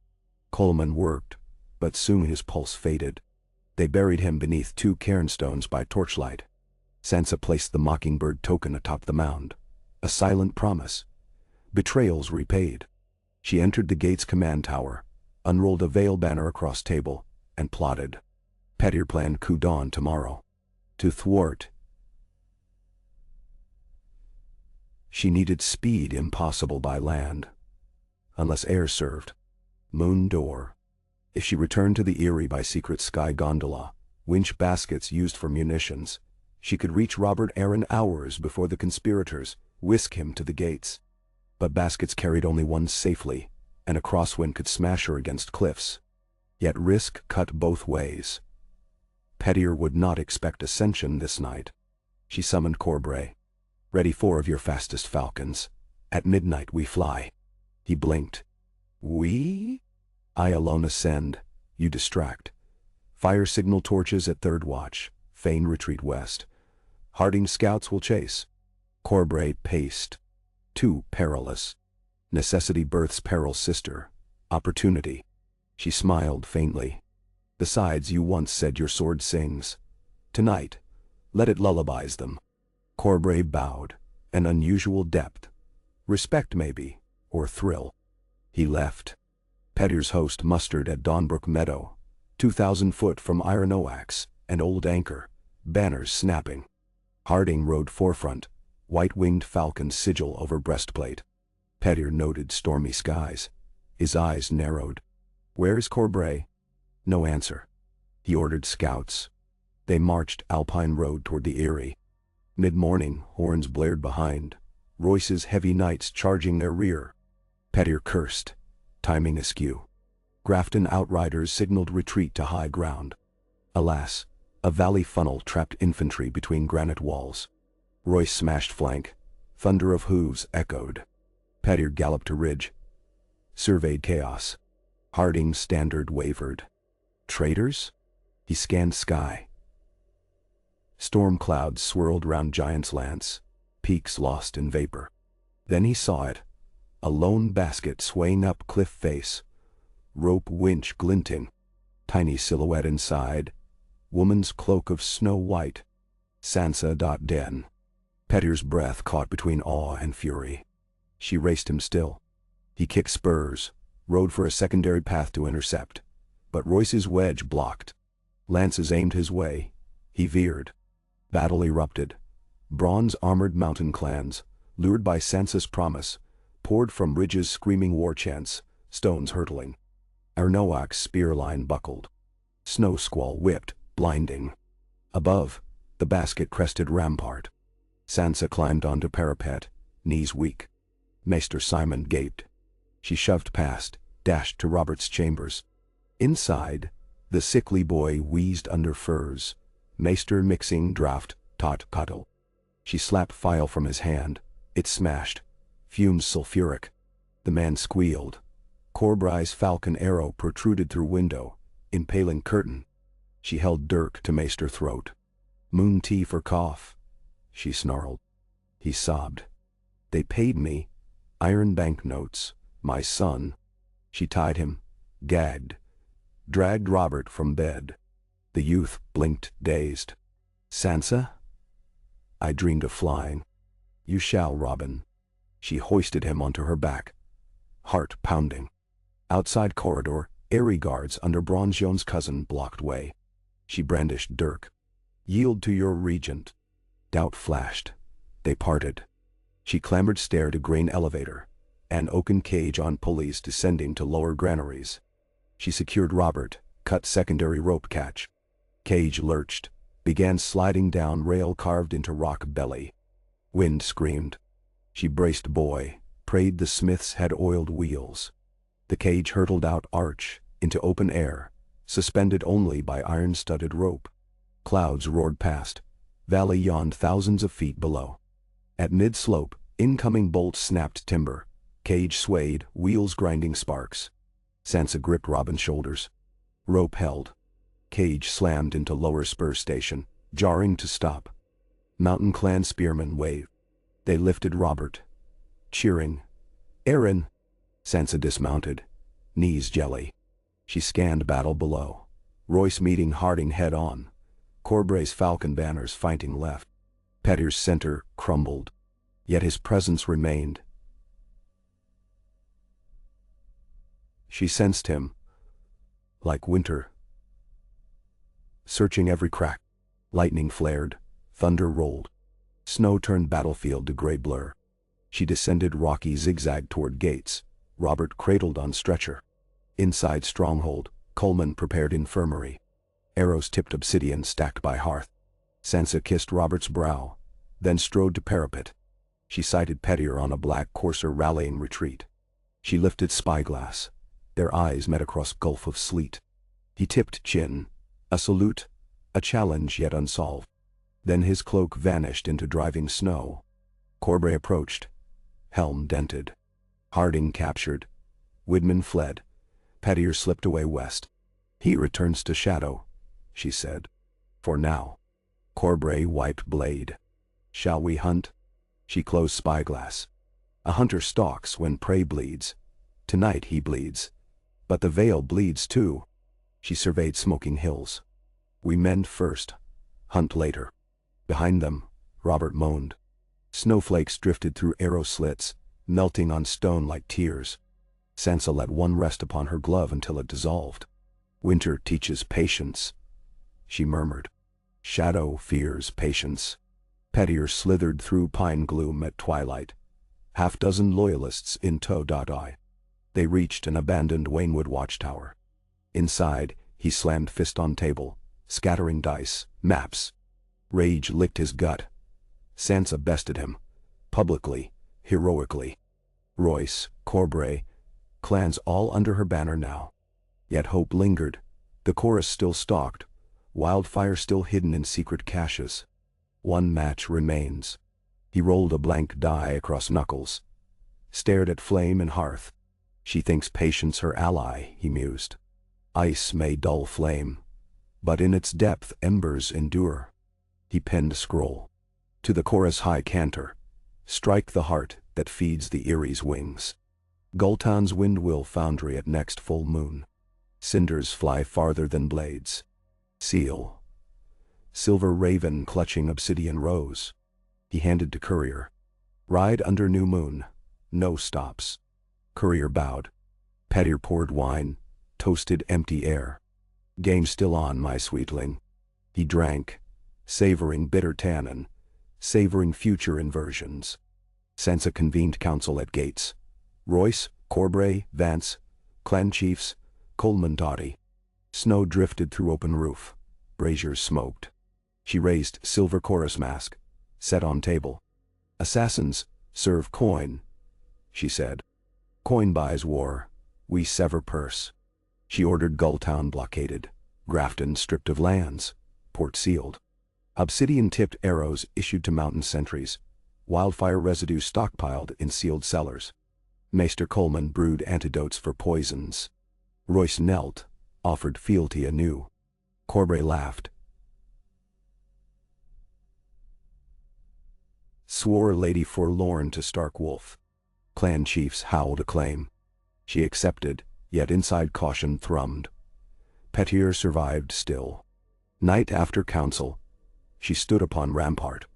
Coleman worked, but soon his pulse faded. They buried him beneath 2 cairnstones by torchlight. Sansa placed the mockingbird token atop the mound. A silent promise. Betrayals repaid. She entered the gate's command tower, unrolled a Vale banner across table, and plotted. Petyr planned coup dawn tomorrow. To thwart. She needed speed impossible by land. Unless air served. Moon door. If she returned to the Eyrie by secret sky gondola, winch baskets used for munitions, she could reach Robert Arryn hours before the conspirators, whisk him to the gates. But baskets carried only one safely, and a crosswind could smash her against cliffs. Yet risk cut both ways. Petyr would not expect ascension this night. She summoned Corbray. Ready 4 of your fastest falcons. At midnight we fly. He blinked. We? I alone ascend. You distract. Fire signal torches at 3rd watch. Feign retreat west. Harding scouts will chase. Corbray paced. Too perilous. Necessity births peril, sister. Opportunity. She smiled faintly. Besides, you once said your sword sings. Tonight, let it lullabies them. Corbray bowed. An unusual depth. Respect maybe, or thrill. He left. Petir's host mustered at Dawnbrook Meadow, 2,000 foot from Ironoax, an old anchor, banners snapping. Harding rode forefront, white-winged falcon sigil over breastplate. Petir noted stormy skies. His eyes narrowed. Where's Corbray? No answer. He ordered scouts. They marched Alpine Road toward the Erie. Mid-morning, horns blared behind, Royce's heavy knights charging their rear. Petir cursed, timing askew. Grafton outriders signaled retreat to high ground. Alas, a valley funnel trapped infantry between granite walls. Royce smashed flank. Thunder of hooves echoed. Petir galloped to ridge. Surveyed chaos. Harding's standard wavered. Traitors? He scanned sky. Storm clouds swirled round Giant's Lance, peaks lost in vapor. Then he saw it, a lone basket swaying up cliff face, rope winch glinting, tiny silhouette inside, woman's cloak of snow white. Sansa. Petir's breath caught between awe and fury. She raced him still. He kicked spurs, rode for a secondary path to intercept, but Royce's wedge blocked. Lances aimed his way. He veered. Battle erupted. Bronze-armored mountain clans, lured by Sansa's promise, poured from ridges screaming war chants, stones hurtling. Ironoax's spear line buckled. Snow squall whipped, blinding. Above, the basket-crested rampart. Sansa climbed onto parapet, knees weak. Maester Simon gaped. She shoved past, dashed to Robert's chambers. Inside, the sickly boy wheezed under furs. Maester mixing draught, tot cuddle. She slapped file from his hand. It smashed. Fumes sulfuric. The man squealed. Corbray's falcon arrow protruded through window, impaling curtain. She held dirk to Maester throat. Moon tea for cough. She snarled. He sobbed. They paid me. Iron banknotes. My son. She tied him. Gagged. Dragged Robert from bed. The youth blinked, dazed. Sansa? I dreamed of flying. You shall, Robin. She hoisted him onto her back. Heart pounding. Outside corridor, airy guards under Bronzejohn's cousin blocked way. She brandished dirk. Yield to your regent. Doubt flashed. They parted. She clambered stair to grain elevator. An oaken cage on pulleys descending to lower granaries. She secured Robert, cut secondary rope catch. Cage lurched, began sliding down rail carved into rock belly. Wind screamed. She braced boy, prayed the smiths had oiled wheels. The cage hurtled out arch, into open air, suspended only by iron-studded rope. Clouds roared past. Valley yawned thousands of feet below. At mid-slope, incoming bolts snapped timber. Cage swayed, wheels grinding sparks. Sansa gripped Robin's shoulders. Rope held. Cage slammed into lower spur station, jarring to stop. Mountain clan spearmen waved. They lifted Robert. Cheering. Aaron! Sansa dismounted. Knees jelly. She scanned battle below. Royce meeting Harding head-on. Corbray's falcon banners fighting left. Petir's center crumbled. Yet his presence remained. She sensed him. Like winter. Searching every crack. Lightning flared. Thunder rolled. Snow turned battlefield to gray blur. She descended rocky zigzag toward gates. Robert cradled on stretcher. Inside stronghold, Coleman prepared infirmary. Arrows tipped obsidian stacked by hearth. Sansa kissed Robert's brow, then strode to parapet. She sighted Petir on a black courser rallying retreat. She lifted spyglass. Their eyes met across gulf of sleet. He tipped chin. A salute, a challenge yet unsolved. Then his cloak vanished into driving snow. Corbray approached. Helm dented. Harding captured. Widman fled. Petir slipped away west. He returns to shadow, she said. For now. Corbray wiped blade. Shall we hunt? She closed spyglass. A hunter stalks when prey bleeds. Tonight he bleeds. But the Vale bleeds too. She surveyed smoking hills. We mend first, hunt later. Behind them, Robert moaned. Snowflakes drifted through arrow slits, melting on stone like tears. Sansa let one rest upon her glove until it dissolved. Winter teaches patience, she murmured. Shadow fears patience. Pettier slithered through pine gloom at twilight. Half-dozen loyalists in tow. They reached an abandoned Waynwood watchtower. Inside, he slammed fist on table, scattering dice, maps. Rage licked his gut. Sansa bested him. Publicly, heroically. Royce, Corbray, clans all under her banner now. Yet hope lingered. The chorus still stalked, wildfire still hidden in secret caches. One match remains. He rolled a blank die across knuckles. Stared at flame and hearth. She thinks patience her ally, he mused. Ice may dull flame, but in its depth embers endure. He penned a scroll. To the chorus high canter. Strike the heart that feeds the Erie's wings. Gultan's windmill foundry at next full moon. Cinders fly farther than blades. Seal. Silver raven clutching obsidian rose. He handed to courier. Ride under new moon. No stops. Courier bowed. Pettier poured wine, toasted empty air. Game still on, my sweetling. He drank, savoring bitter tannin, savoring future inversions. Sansa convened council at gates. Royce, Corbray, Vance, clan chiefs, Coleman Doughty. Snow drifted through open roof. Braziers smoked. She raised silver chorus mask, set on table. Assassins, serve coin, she said. Coin buys war, we sever purse. She ordered Gulltown blockaded, Grafton stripped of lands, port sealed. Obsidian-tipped arrows issued to mountain sentries, wildfire residue stockpiled in sealed cellars. Maester Coleman brewed antidotes for poisons. Royce knelt, offered fealty anew. Corbray laughed. Swore Lady Forlorn to Stark Wolf. Clan chiefs howled acclaim. She accepted, yet inside caution thrummed. Pettier survived still. Night after council, she stood upon rampart,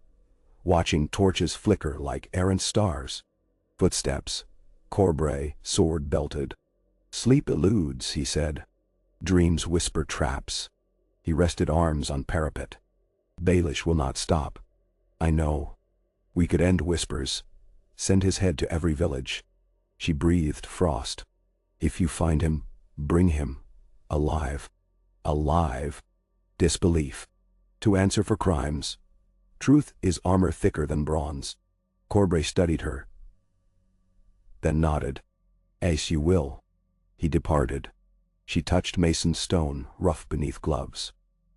watching torches flicker like errant stars. Footsteps. Corbray, sword belted. Sleep eludes, he said. Dreams whisper traps. He rested arms on parapet. Baelish will not stop. I know. We could end whispers. Send his head to every village. She breathed frost. If you find him, bring him. Alive. Alive. Disbelief. To answer for crimes. Truth is armor thicker than bronze. Corbray studied her. Then nodded. As you will. He departed. She touched Mason's stone, rough beneath gloves.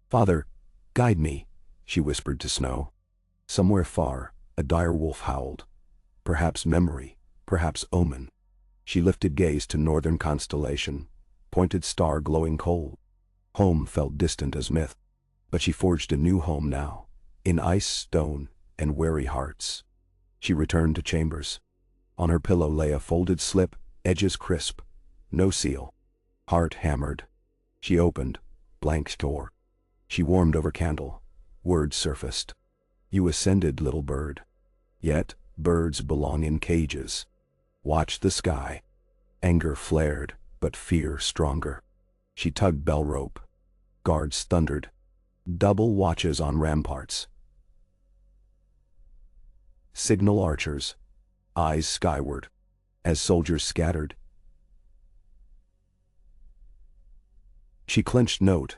Father, guide me, she whispered to Snow. Somewhere far, a dire wolf howled. Perhaps memory, perhaps omen. She lifted gaze to northern constellation, pointed star glowing cold. Home felt distant as myth. But she forged a new home now, in ice, stone, and wary hearts. She returned to chambers. On her pillow lay a folded slip, edges crisp. No seal. Heart hammered. She opened, blank door. She warmed over candle. Words surfaced. You ascended, little bird. Yet, birds belong in cages. Watch the sky. Anger flared, but fear stronger. She tugged bell rope. Guards thundered. Double watches on ramparts. Signal archers. Eyes skyward. As soldiers scattered. She clenched note,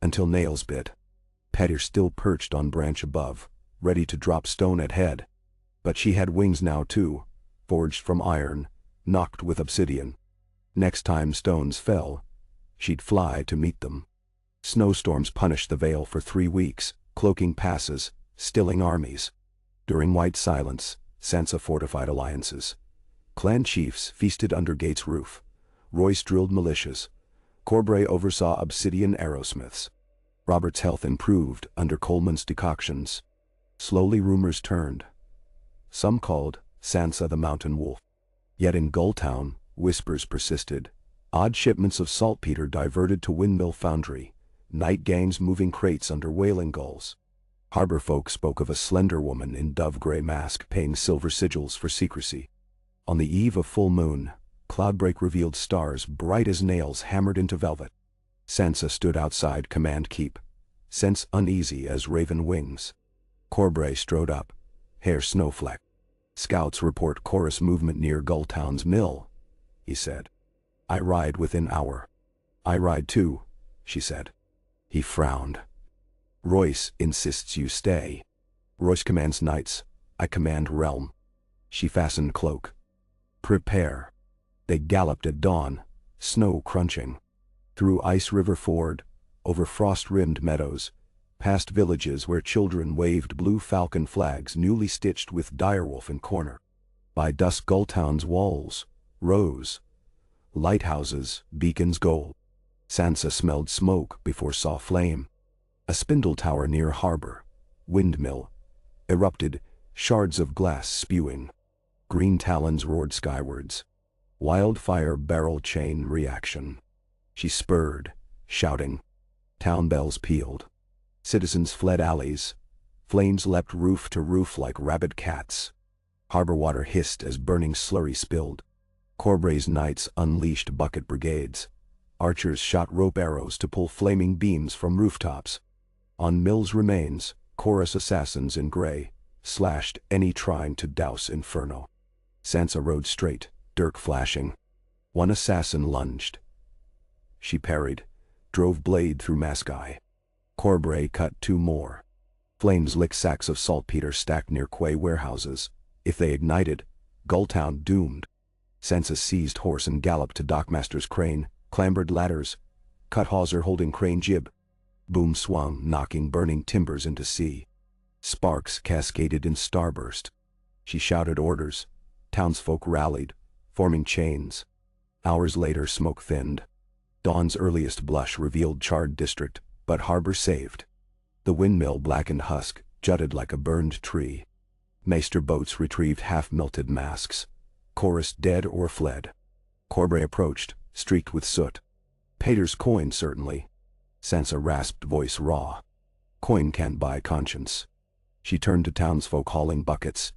until nails bit. Pettier still perched on branch above, ready to drop stone at head. But she had wings now too, forged from iron, knocked with obsidian. Next time stones fell, she'd fly to meet them. Snowstorms punished the Vale for 3 weeks, cloaking passes, stilling armies. During white silence, Sansa fortified alliances. Clan chiefs feasted under Gates' roof. Royce drilled militias. Corbray oversaw obsidian arrowsmiths. Robert's health improved under Coleman's decoctions. Slowly rumors turned. Some called, Sansa the Mountain Wolf. Yet in Gulltown, whispers persisted. Odd shipments of saltpeter diverted to Windmill Foundry, night gangs moving crates under whaling gulls. Harbor folk spoke of a slender woman in dove-gray mask paying silver sigils for secrecy. On the eve of full moon, Cloudbreak revealed stars bright as nails hammered into velvet. Sansa stood outside Command Keep, sense uneasy as raven wings. Corbray strode up, hair snowflecked. Scouts report chorus movement near Gulltown's mill, he said. I ride within hour. I ride too, she said. He frowned. Royce insists you stay. Royce commands knights, I command realm. She fastened cloak. Prepare. They galloped at dawn, snow crunching. Through Ice River Ford, over frost-rimmed meadows, past villages where children waved blue falcon flags newly stitched with direwolf in corner. By dusk Gulltown's walls rose. Lighthouses, beacons gold. Sansa smelled smoke before saw flame. A spindle tower near harbor, windmill, erupted, shards of glass spewing. Green talons roared skywards. Wildfire barrel chain reaction. She spurred, shouting. Town bells pealed. Citizens fled alleys. Flames leapt roof to roof like rabid cats. Harbor water hissed as burning slurry spilled. Corbray's knights unleashed bucket brigades. Archers shot rope arrows to pull flaming beams from rooftops. On Mill's remains, chorus assassins in gray slashed any trying to douse inferno. Sansa rode straight, dirk flashing. One assassin lunged. She parried, drove blade through mask eye. Corbray cut two more. Flames licked sacks of saltpeter stacked near quay warehouses. If they ignited, Gulltown doomed. Sansa seized horse and galloped to dockmaster's crane, clambered ladders, cut hawser holding crane jib. Boom swung, knocking burning timbers into sea. Sparks cascaded in starburst. She shouted orders. Townsfolk rallied, forming chains. Hours later smoke thinned. Dawn's earliest blush revealed charred district, but harbor saved. The windmill blackened husk jutted like a burned tree. Maester boats retrieved half-melted masks. Chorus dead or fled. Corbray approached, streaked with soot. Pater's coin certainly. Sansa rasped, voice raw. Coin can't buy conscience. She turned to townsfolk hauling buckets,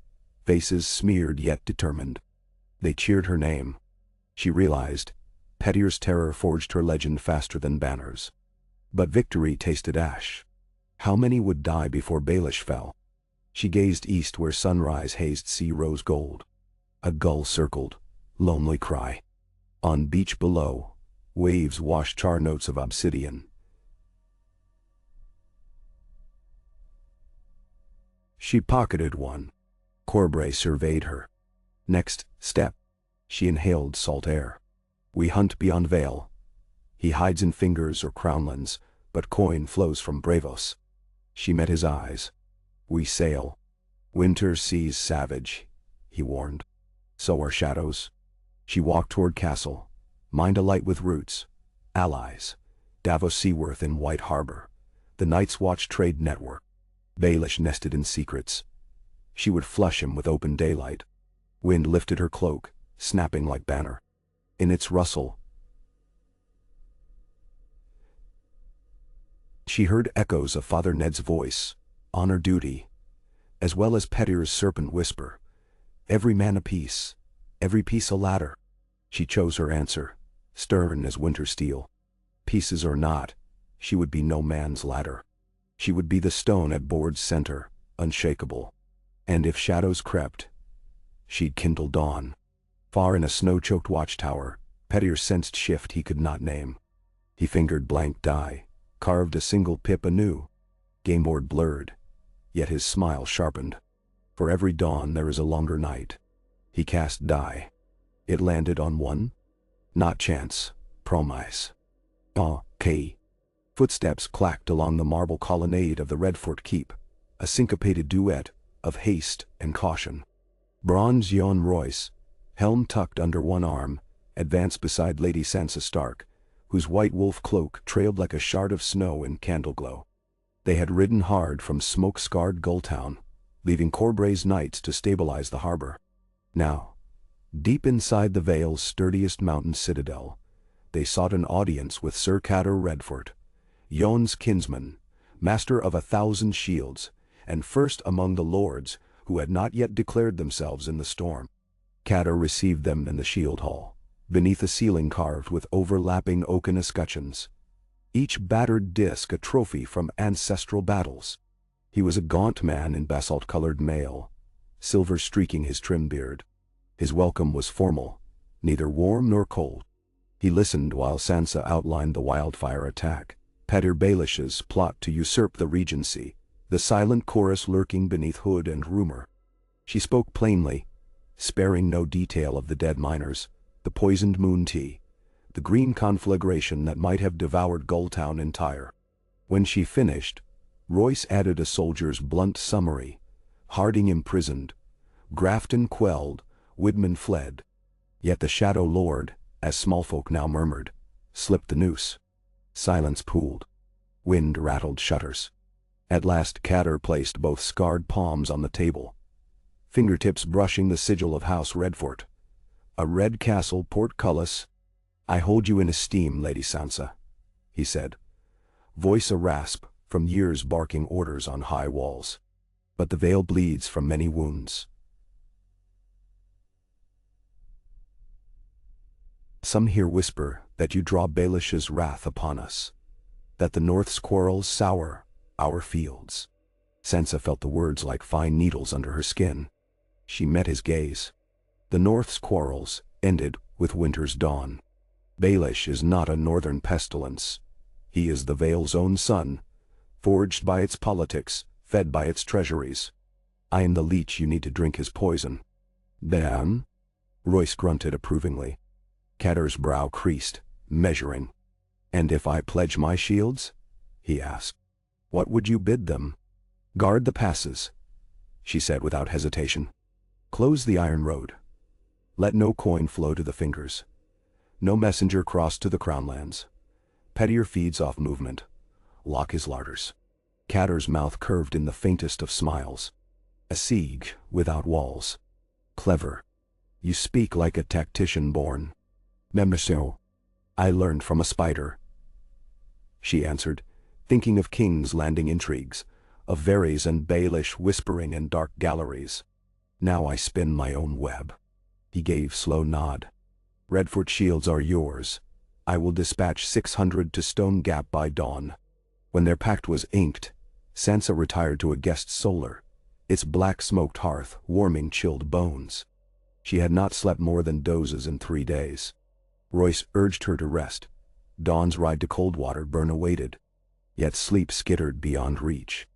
faces smeared yet determined. They cheered her name. She realized, Petier's terror forged her legend faster than banners. But victory tasted ash. How many would die before Baelish fell? She gazed east where sunrise hazed sea rose gold. A gull circled, lonely cry. On beach below, waves washed char notes of obsidian. She pocketed one. Corbray surveyed her. Next step. She inhaled salt air. We hunt beyond Vale. He hides in fingers or crownlands, but coin flows from Bravos. She met his eyes. We sail. Winter sees savage, he warned. So are shadows. She walked toward castle, mind alight with roots. Allies. Davos Seaworth in White Harbor. The Night's Watch trade network. Baelish nested in secrets. She would flush him with open daylight. Wind lifted her cloak, snapping like banner. In its rustle, she heard echoes of Father Ned's voice, honor duty, as well as Petier's serpent whisper. Every man a piece, every piece a ladder. She chose her answer, stern as winter steel. Pieces or not, she would be no man's ladder. She would be the stone at board's center, unshakable. And if shadows crept, she'd kindle dawn. Far in a snow-choked watchtower, Petier sensed shift he could not name. He fingered blank die, carved a single pip anew. Gameboard blurred, yet his smile sharpened. For every dawn there is a longer night. He cast die. It landed on one? Not chance, promise. Okay. Footsteps clacked along the marble colonnade of the Redfort Keep, a syncopated duet of haste and caution. Bronze Jon Royce, helm tucked under one arm, advanced beside Lady Sansa Stark, whose white wolf cloak trailed like a shard of snow in candleglow. They had ridden hard from smoke-scarred Gulltown, leaving Corbray's knights to stabilize the harbor. Now, deep inside the Vale's sturdiest mountain citadel, they sought an audience with Sir Cador Redfort, Yon's kinsman, master of 1,000 shields, and first among the lords who had not yet declared themselves in the storm. Cador received them in the shield hall, beneath a ceiling carved with overlapping oaken escutcheons, each battered disc a trophy from ancestral battles. He was a gaunt man in basalt-colored mail, silver streaking his trim beard. His welcome was formal, neither warm nor cold. He listened while Sansa outlined the wildfire attack, Petyr Baelish's plot to usurp the regency, the silent chorus lurking beneath hood and rumor. She spoke plainly, sparing no detail of the dead miners, the poisoned moon tea, the green conflagration that might have devoured Gulltown entire. When she finished, Royce added a soldier's blunt summary: Harding imprisoned, Grafton quelled, Widman fled. Yet the Shadow Lord, as smallfolk now murmured, slipped the noose. Silence pooled. Wind rattled shutters. At last Cador placed both scarred palms on the table, fingertips brushing the sigil of House Redfort. A red castle portcullis. "I hold you in esteem, Lady Sansa," he said, voice a rasp from years barking orders on high walls. "But the Vale bleeds from many wounds. Some here whisper that you draw Baelish's wrath upon us, that the North's quarrels sour our fields." Sansa felt the words like fine needles under her skin. She met his gaze. The North's quarrels ended with winter's dawn. Baelish is not a northern pestilence. He is the Vale's own son, forged by its politics, fed by its treasuries. I am the leech you need to drink his poison. "Damn?" Royce grunted approvingly. Cador's brow creased, measuring. "And if I pledge my shields?" he asked. "What would you bid them?" "Guard the passes," she said without hesitation. "Close the iron road. Let no coin flow to the fingers. No messenger cross to the crownlands. Petyr feeds off movement. Lock his larders." Cador's mouth curved in the faintest of smiles. "A siege without walls. Clever. You speak like a tactician born." "Monsieur, I learned from a spider," she answered, thinking of King's Landing intrigues, of Varys and Baelish whispering in dark galleries. "Now I spin my own web." He gave slow nod. "Redfort shields are yours. I will dispatch 600 to Stone Gap by dawn." When their pact was inked, Sansa retired to a guest solar, its black-smoked hearth warming chilled bones. She had not slept more than dozes in 3 days. Royce urged her to rest. Dawn's ride to Coldwater Burn awaited. Yet sleep skittered beyond reach.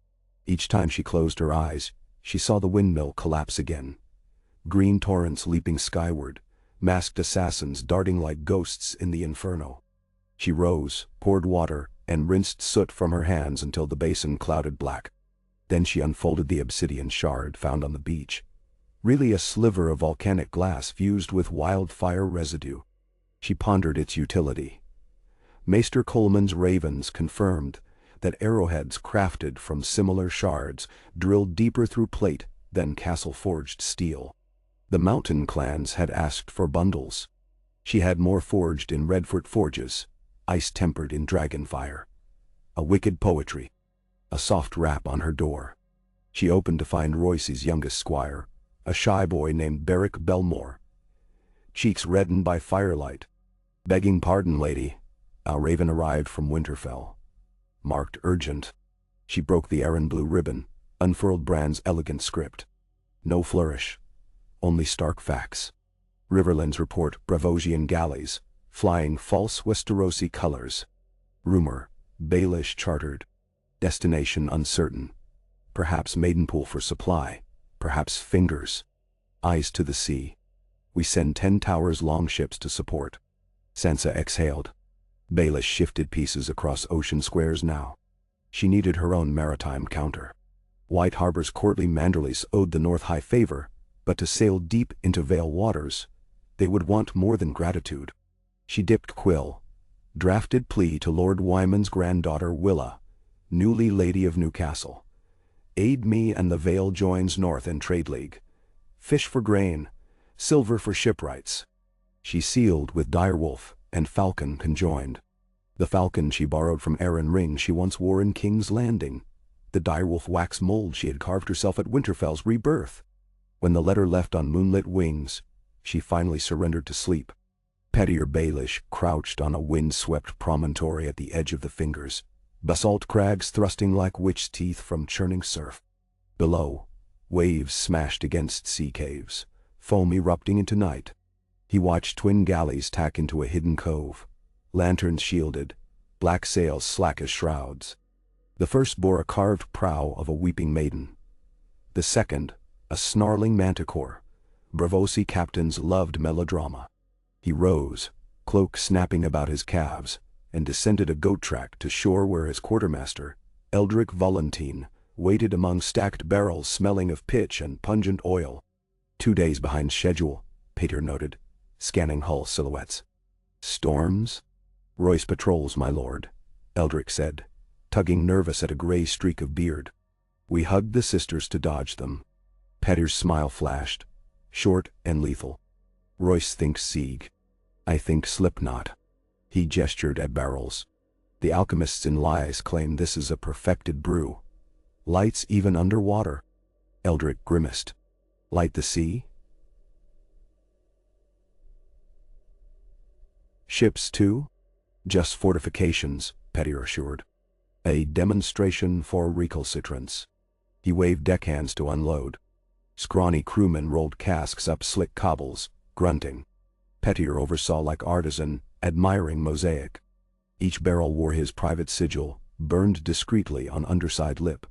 Each time she closed her eyes, she saw the windmill collapse again. Green torrents leaping skyward, masked assassins darting like ghosts in the inferno. She rose, poured water, and rinsed soot from her hands until the basin clouded black. Then she unfolded the obsidian shard found on the beach. Really a sliver of volcanic glass fused with wildfire residue. She pondered its utility. Maester Coleman's ravens confirmed that arrowheads crafted from similar shards drilled deeper through plate than castle-forged steel. The mountain clans had asked for bundles. She had more forged in Redfort forges, ice-tempered in dragonfire. A wicked poetry. A soft rap on her door. She opened to find Royce's youngest squire, a shy boy named Beric Belmore. Cheeks reddened by firelight. "Begging pardon, lady. Our raven arrived from Winterfell. Marked urgent." She broke the Arryn blue ribbon, unfurled Bran's elegant script. No flourish. Only stark facts. Riverlands report Bravosian galleys, flying false Westerosi colors. Rumor, Baelish chartered. Destination uncertain. Perhaps Maidenpool for supply, perhaps Fingers. Eyes to the sea. We send 10 towers long ships to support. Sansa exhaled. Baelish shifted pieces across ocean squares now. She needed her own maritime counter. White Harbor's courtly Manderleys owed the North high favor, but to sail deep into Vale waters, they would want more than gratitude. She dipped quill, drafted plea to Lord Wyman's granddaughter Willa, newly Lady of Newcastle. Aid me and the Vale joins North in trade league. Fish for grain, silver for shipwrights. She sealed with direwolf and falcon conjoined. The falcon she borrowed from Aaron ring she once wore in King's Landing. The direwolf wax mold she had carved herself at Winterfell's rebirth. When the letter left on moonlit wings, she finally surrendered to sleep. Pettier Baelish crouched on a wind-swept promontory at the edge of the fingers, basalt crags thrusting like witch teeth from churning surf. Below, waves smashed against sea caves, foam erupting into night. He watched twin galleys tack into a hidden cove, lanterns shielded, black sails slack as shrouds. The first bore a carved prow of a weeping maiden. The second, a snarling manticore. Braavosi captains loved melodrama. He rose, cloak snapping about his calves, and descended a goat track to shore where his quartermaster, Eldric Valentine, waited among stacked barrels smelling of pitch and pungent oil. 2 days behind schedule, Peter noted, scanning hull silhouettes. Storms? Royce patrols, my lord, Eldric said, tugging nervous at a gray streak of beard. We hugged the sisters to dodge them. Petter's smile flashed, short and lethal. Royce thinks Sieg. I think Slipknot. He gestured at barrels. The alchemists in Lies claim this is a perfected brew. Lights even underwater. Eldric grimaced. Light the sea? Ships too? Just fortifications, Pettier assured. A demonstration for recalcitrance. He waved deckhands to unload. Scrawny crewmen rolled casks up slick cobbles, grunting. Pettier oversaw like artisan, admiring mosaic. Each barrel wore his private sigil, burned discreetly on underside lip.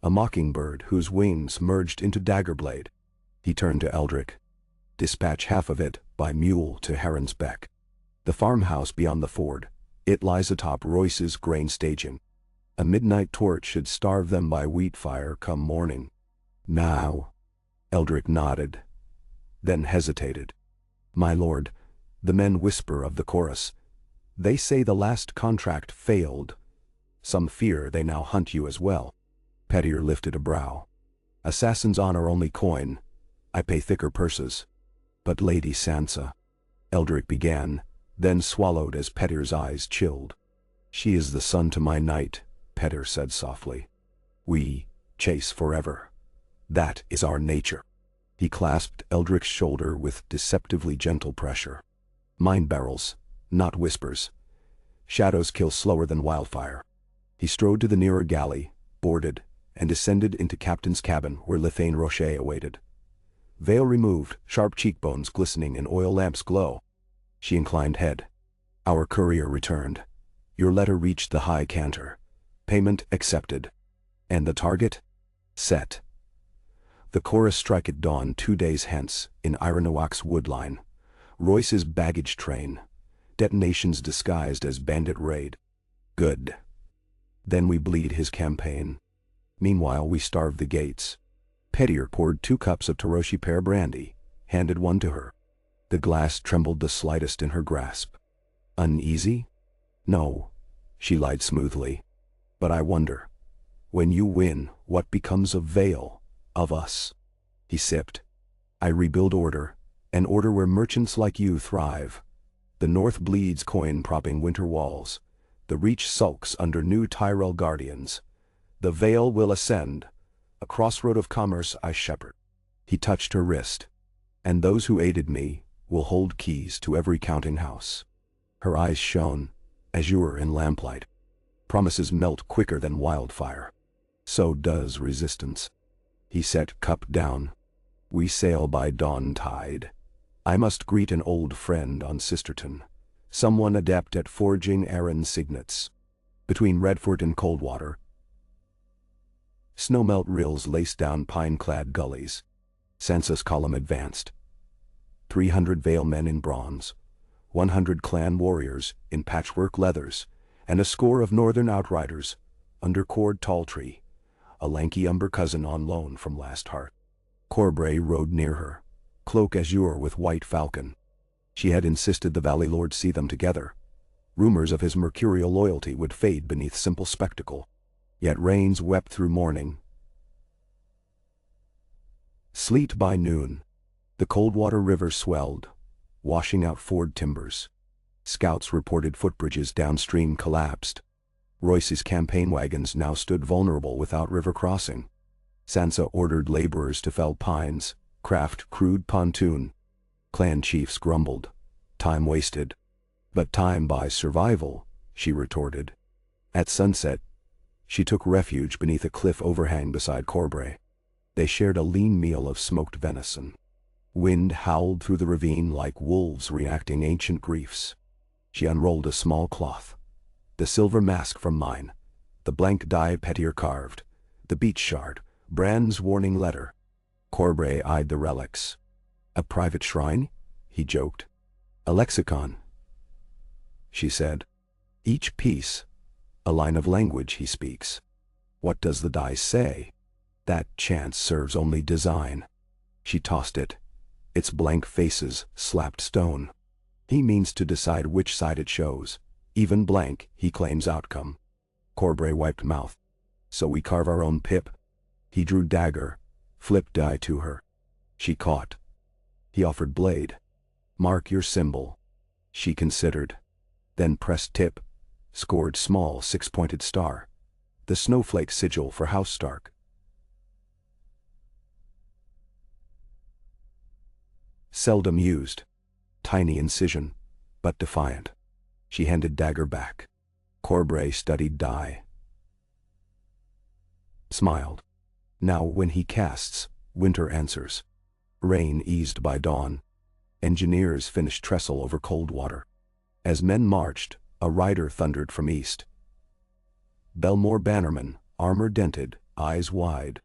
A mockingbird whose wings merged into dagger blade. He turned to Eldric. Dispatch half of it by mule to Heron's Beck. The farmhouse beyond the ford. It lies atop Royce's grain staging. A midnight torch should starve them by wheat fire come morning. Now. Eldric nodded, then hesitated. My lord, the men whisper of the chorus. They say the last contract failed. Some fear they now hunt you as well. Pettier lifted a brow. Assassin's honor only coin. I pay thicker purses. But Lady Sansa. Eldric began, then swallowed as Pettier's eyes chilled. She is the sun to my night, Pettier said softly. We chase forever. That is our nature. He clasped Eldric's shoulder with deceptively gentle pressure. Mind barrels, not whispers. Shadows kill slower than wildfire. He strode to the nearer galley, boarded, and descended into Captain's cabin where Lithane Rocher awaited. Veil removed, sharp cheekbones glistening in oil lamps' glow. She inclined head. Our courier returned. Your letter reached the High Cantor. Payment accepted. And the target? Set. The chorus strike at dawn 2 days hence, in Ironowak's woodline. Royce's baggage train. Detonations disguised as bandit raid. Good. Then we bleed his campaign. Meanwhile we starve the gates. Pettier poured 2 cups of Taroshi pear brandy, handed one to her. The glass trembled the slightest in her grasp. Uneasy? No, she lied smoothly. But I wonder, when you win, what becomes of Vale, of us? He sipped. I rebuild order, an order where merchants like you thrive. The north bleeds coin propping winter walls. The reach sulks under new Tyrell guardians. The Vale will ascend. A crossroad of commerce I shepherd. He touched her wrist. And those who aided me will hold keys to every counting house. Her eyes shone, azure in lamplight. Promises melt quicker than wildfire. So does resistance. He set cup down. We sail by dawn tide. I must greet an old friend on Sisterton. Someone adept at forging Arryn signets. Between Redford and Coldwater, snowmelt rills laced down pine-clad gullies. Sansa's column advanced. 300 Vale men in bronze, 100 clan warriors in patchwork leathers, and a score of northern outriders, under Cord Talltree, a lanky umber cousin on loan from last heart. Corbray rode near her, cloak azure with white falcon. She had insisted the Valley Lord see them together. Rumors of his mercurial loyalty would fade beneath simple spectacle. Yet rains wept through morning. Sleet by noon. The Coldwater River swelled, washing out ford timbers. Scouts reported footbridges downstream collapsed. Royce's campaign wagons now stood vulnerable without river crossing. Sansa ordered laborers to fell pines, craft crude pontoon. Clan chiefs grumbled. Time wasted. But time buys survival, she retorted. At sunset, she took refuge beneath a cliff overhang beside Corbray. They shared a lean meal of smoked venison. Wind howled through the ravine like wolves reenacting ancient griefs. She unrolled a small cloth. The silver mask from mine, the blank die Petier carved, the beach shard, Bran's warning letter. Corbray eyed the relics. A private shrine? He joked. A lexicon, she said. Each piece, a line of language he speaks. What does the die say? That chance serves only design. She tossed it. Its blank faces slapped stone. He means to decide which side it shows. Even blank, he claims outcome. Corbray wiped mouth. So we carve our own pip. He drew dagger, flipped die to her. She caught. He offered blade. Mark your symbol. She considered. Then pressed tip. Scored small six-pointed star. The snowflake sigil for House Stark. Seldom used. Tiny incision, but defiant. She handed dagger back. Corbray studied die. Smiled. Now when he casts, winter answers. Rain eased by dawn. Engineers finished trestle over Coldwater. As men marched, a rider thundered from east. Belmore Bannerman, armor dented, eyes wide.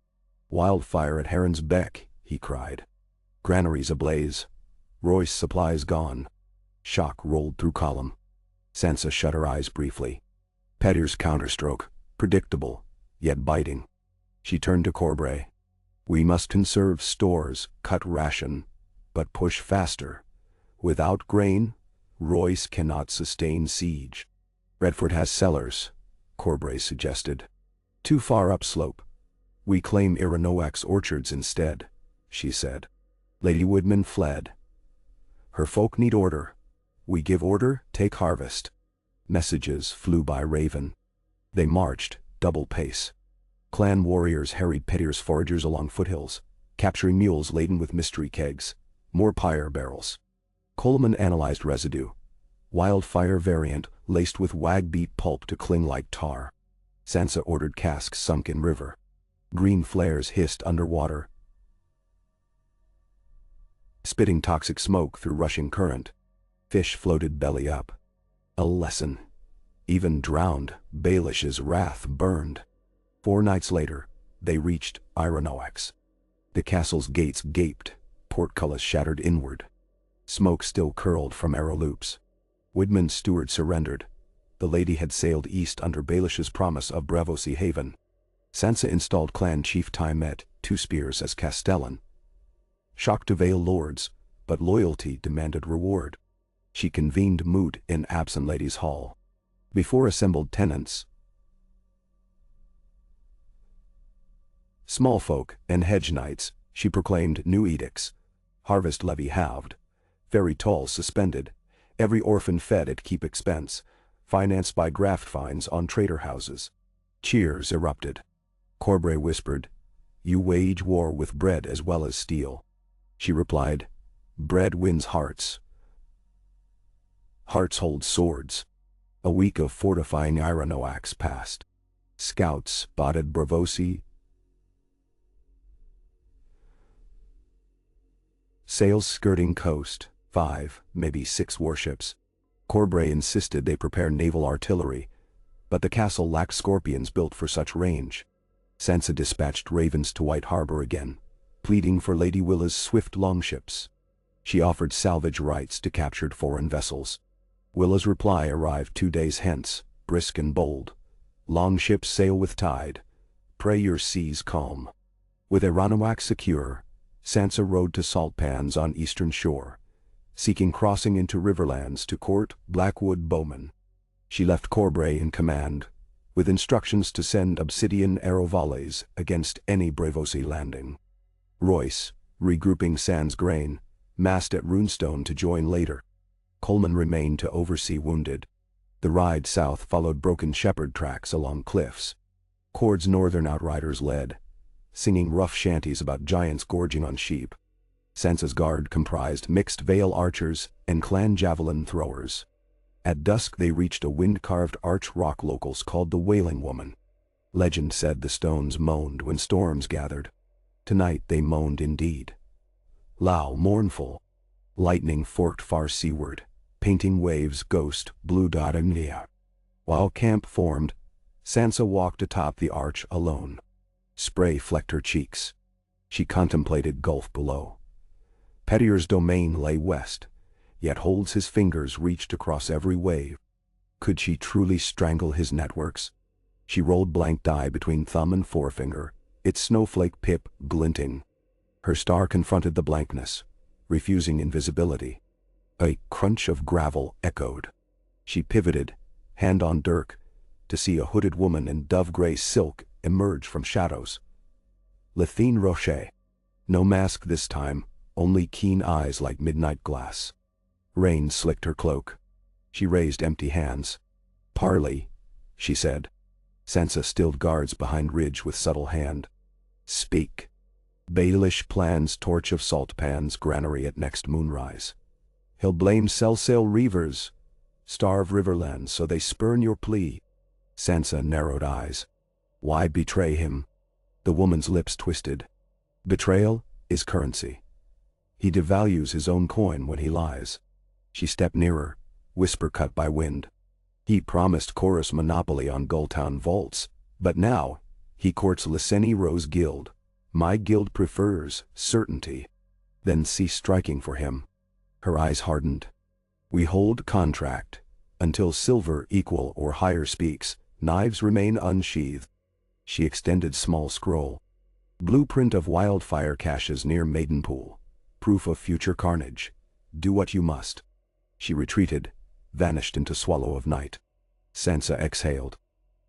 Wildfire at Heron's Beck, he cried. Granaries ablaze. Royce supplies gone. Shock rolled through column. Sansa shut her eyes briefly. Petier's counterstroke, predictable, yet biting. She turned to Corbray. We must conserve stores, cut ration, but push faster. Without grain, Royce cannot sustain siege. Redford has cellars, Corbray suggested. Too far upslope. We claim Ironowak's orchards instead, she said. Lady Woodman fled. Her folk need order. We give order, take harvest. Messages flew by Raven. They marched, double pace. Clan warriors harried Petier's foragers along foothills, capturing mules laden with mystery kegs, more pyre barrels. Coleman analyzed residue. Wildfire variant laced with wag-beat pulp to cling like tar. Sansa ordered casks sunk in river. Green flares hissed underwater, spitting toxic smoke through rushing current. Fish floated belly up. A lesson. Even drowned, Baelish's wrath burned. 4 nights later, they reached Ironowak's. The castle's gates gaped, portcullis shattered inward. Smoke still curled from arrow loops. Woodman's steward surrendered. The lady had sailed east under Baelish's promise of Braavosi Haven. Sansa installed clan chief Tymet, Two Spears as castellan. Shocked to Vale lords, but loyalty demanded reward. She convened moot in absent ladies' hall. Before assembled tenants, small folk and hedge knights, she proclaimed new edicts. Harvest levy halved. Ferry tolls suspended. Every orphan fed at keep expense. Financed by graft fines on trader houses. Cheers erupted. Corbray whispered, "You wage war with bread as well as steel." She replied, "Bread wins hearts. Hearts hold swords." A week of fortifying Ironowaks passed. Scouts spotted Braavosi sails skirting coast, 5, maybe 6 warships. Corbray insisted they prepare naval artillery, but the castle lacked scorpions built for such range. Sansa dispatched ravens to White Harbor again, pleading for Lady Willa's swift longships. She offered salvage rights to captured foreign vessels. Willa's reply arrived 2 days hence, brisk and bold. Longships sail with tide. Pray your seas calm. With Ironowak secure, Sansa rode to salt pans on eastern shore, seeking crossing into riverlands to court Blackwood bowmen. She left Corbray in command, with instructions to send obsidian arrow volleys against any Braavosi landing. Royce, regrouping sans grain, massed at Runestone to join later. Coleman remained to oversee wounded. The ride south followed broken shepherd tracks along cliffs. Cord's northern outriders led, singing rough shanties about giants gorging on sheep. Sansa's guard comprised mixed Vale archers and clan javelin throwers. At dusk they reached a wind-carved arch rock locals called the Wailing Woman. Legend said the stones moaned when storms gathered. Tonight they moaned indeed. Low, mournful. Lightning forked far seaward, painting waves ghost blue-dotted near. While camp formed, Sansa walked atop the arch alone. Spray flecked her cheeks. She contemplated gulf below. Pettir's domain lay west, yet Hold's his fingers reached across every wave. Could she truly strangle his networks? She rolled blank die between thumb and forefinger, its snowflake pip glinting. Her star confronted the blankness, refusing invisibility. A crunch of gravel echoed. She pivoted, hand on dirk, to see a hooded woman in dove-gray silk emerge from shadows. Lithine Rocher. No mask this time, only keen eyes like midnight glass. Rain slicked her cloak. She raised empty hands. "Parley," she said. Sansa stilled guards behind ridge with subtle hand. "Speak." Baelish plans torch of salt pans granary at next moonrise. He'll blame Selsail reavers. Starve riverlands so they spurn your plea. Sansa narrowed eyes. Why betray him? The woman's lips twisted. Betrayal is currency. He devalues his own coin when he lies. She stepped nearer, whisper cut by wind. He promised Chorus monopoly on Gulltown vaults, but now he courts Lyseni Rose Guild. My guild prefers certainty. Then cease striking for him. Her eyes hardened. We hold contract. Until silver equal or higher speaks, knives remain unsheathed. She extended small scroll. Blueprint of wildfire caches near Maidenpool. Proof of future carnage. Do what you must. She retreated, vanished into swallow of night. Sansa exhaled.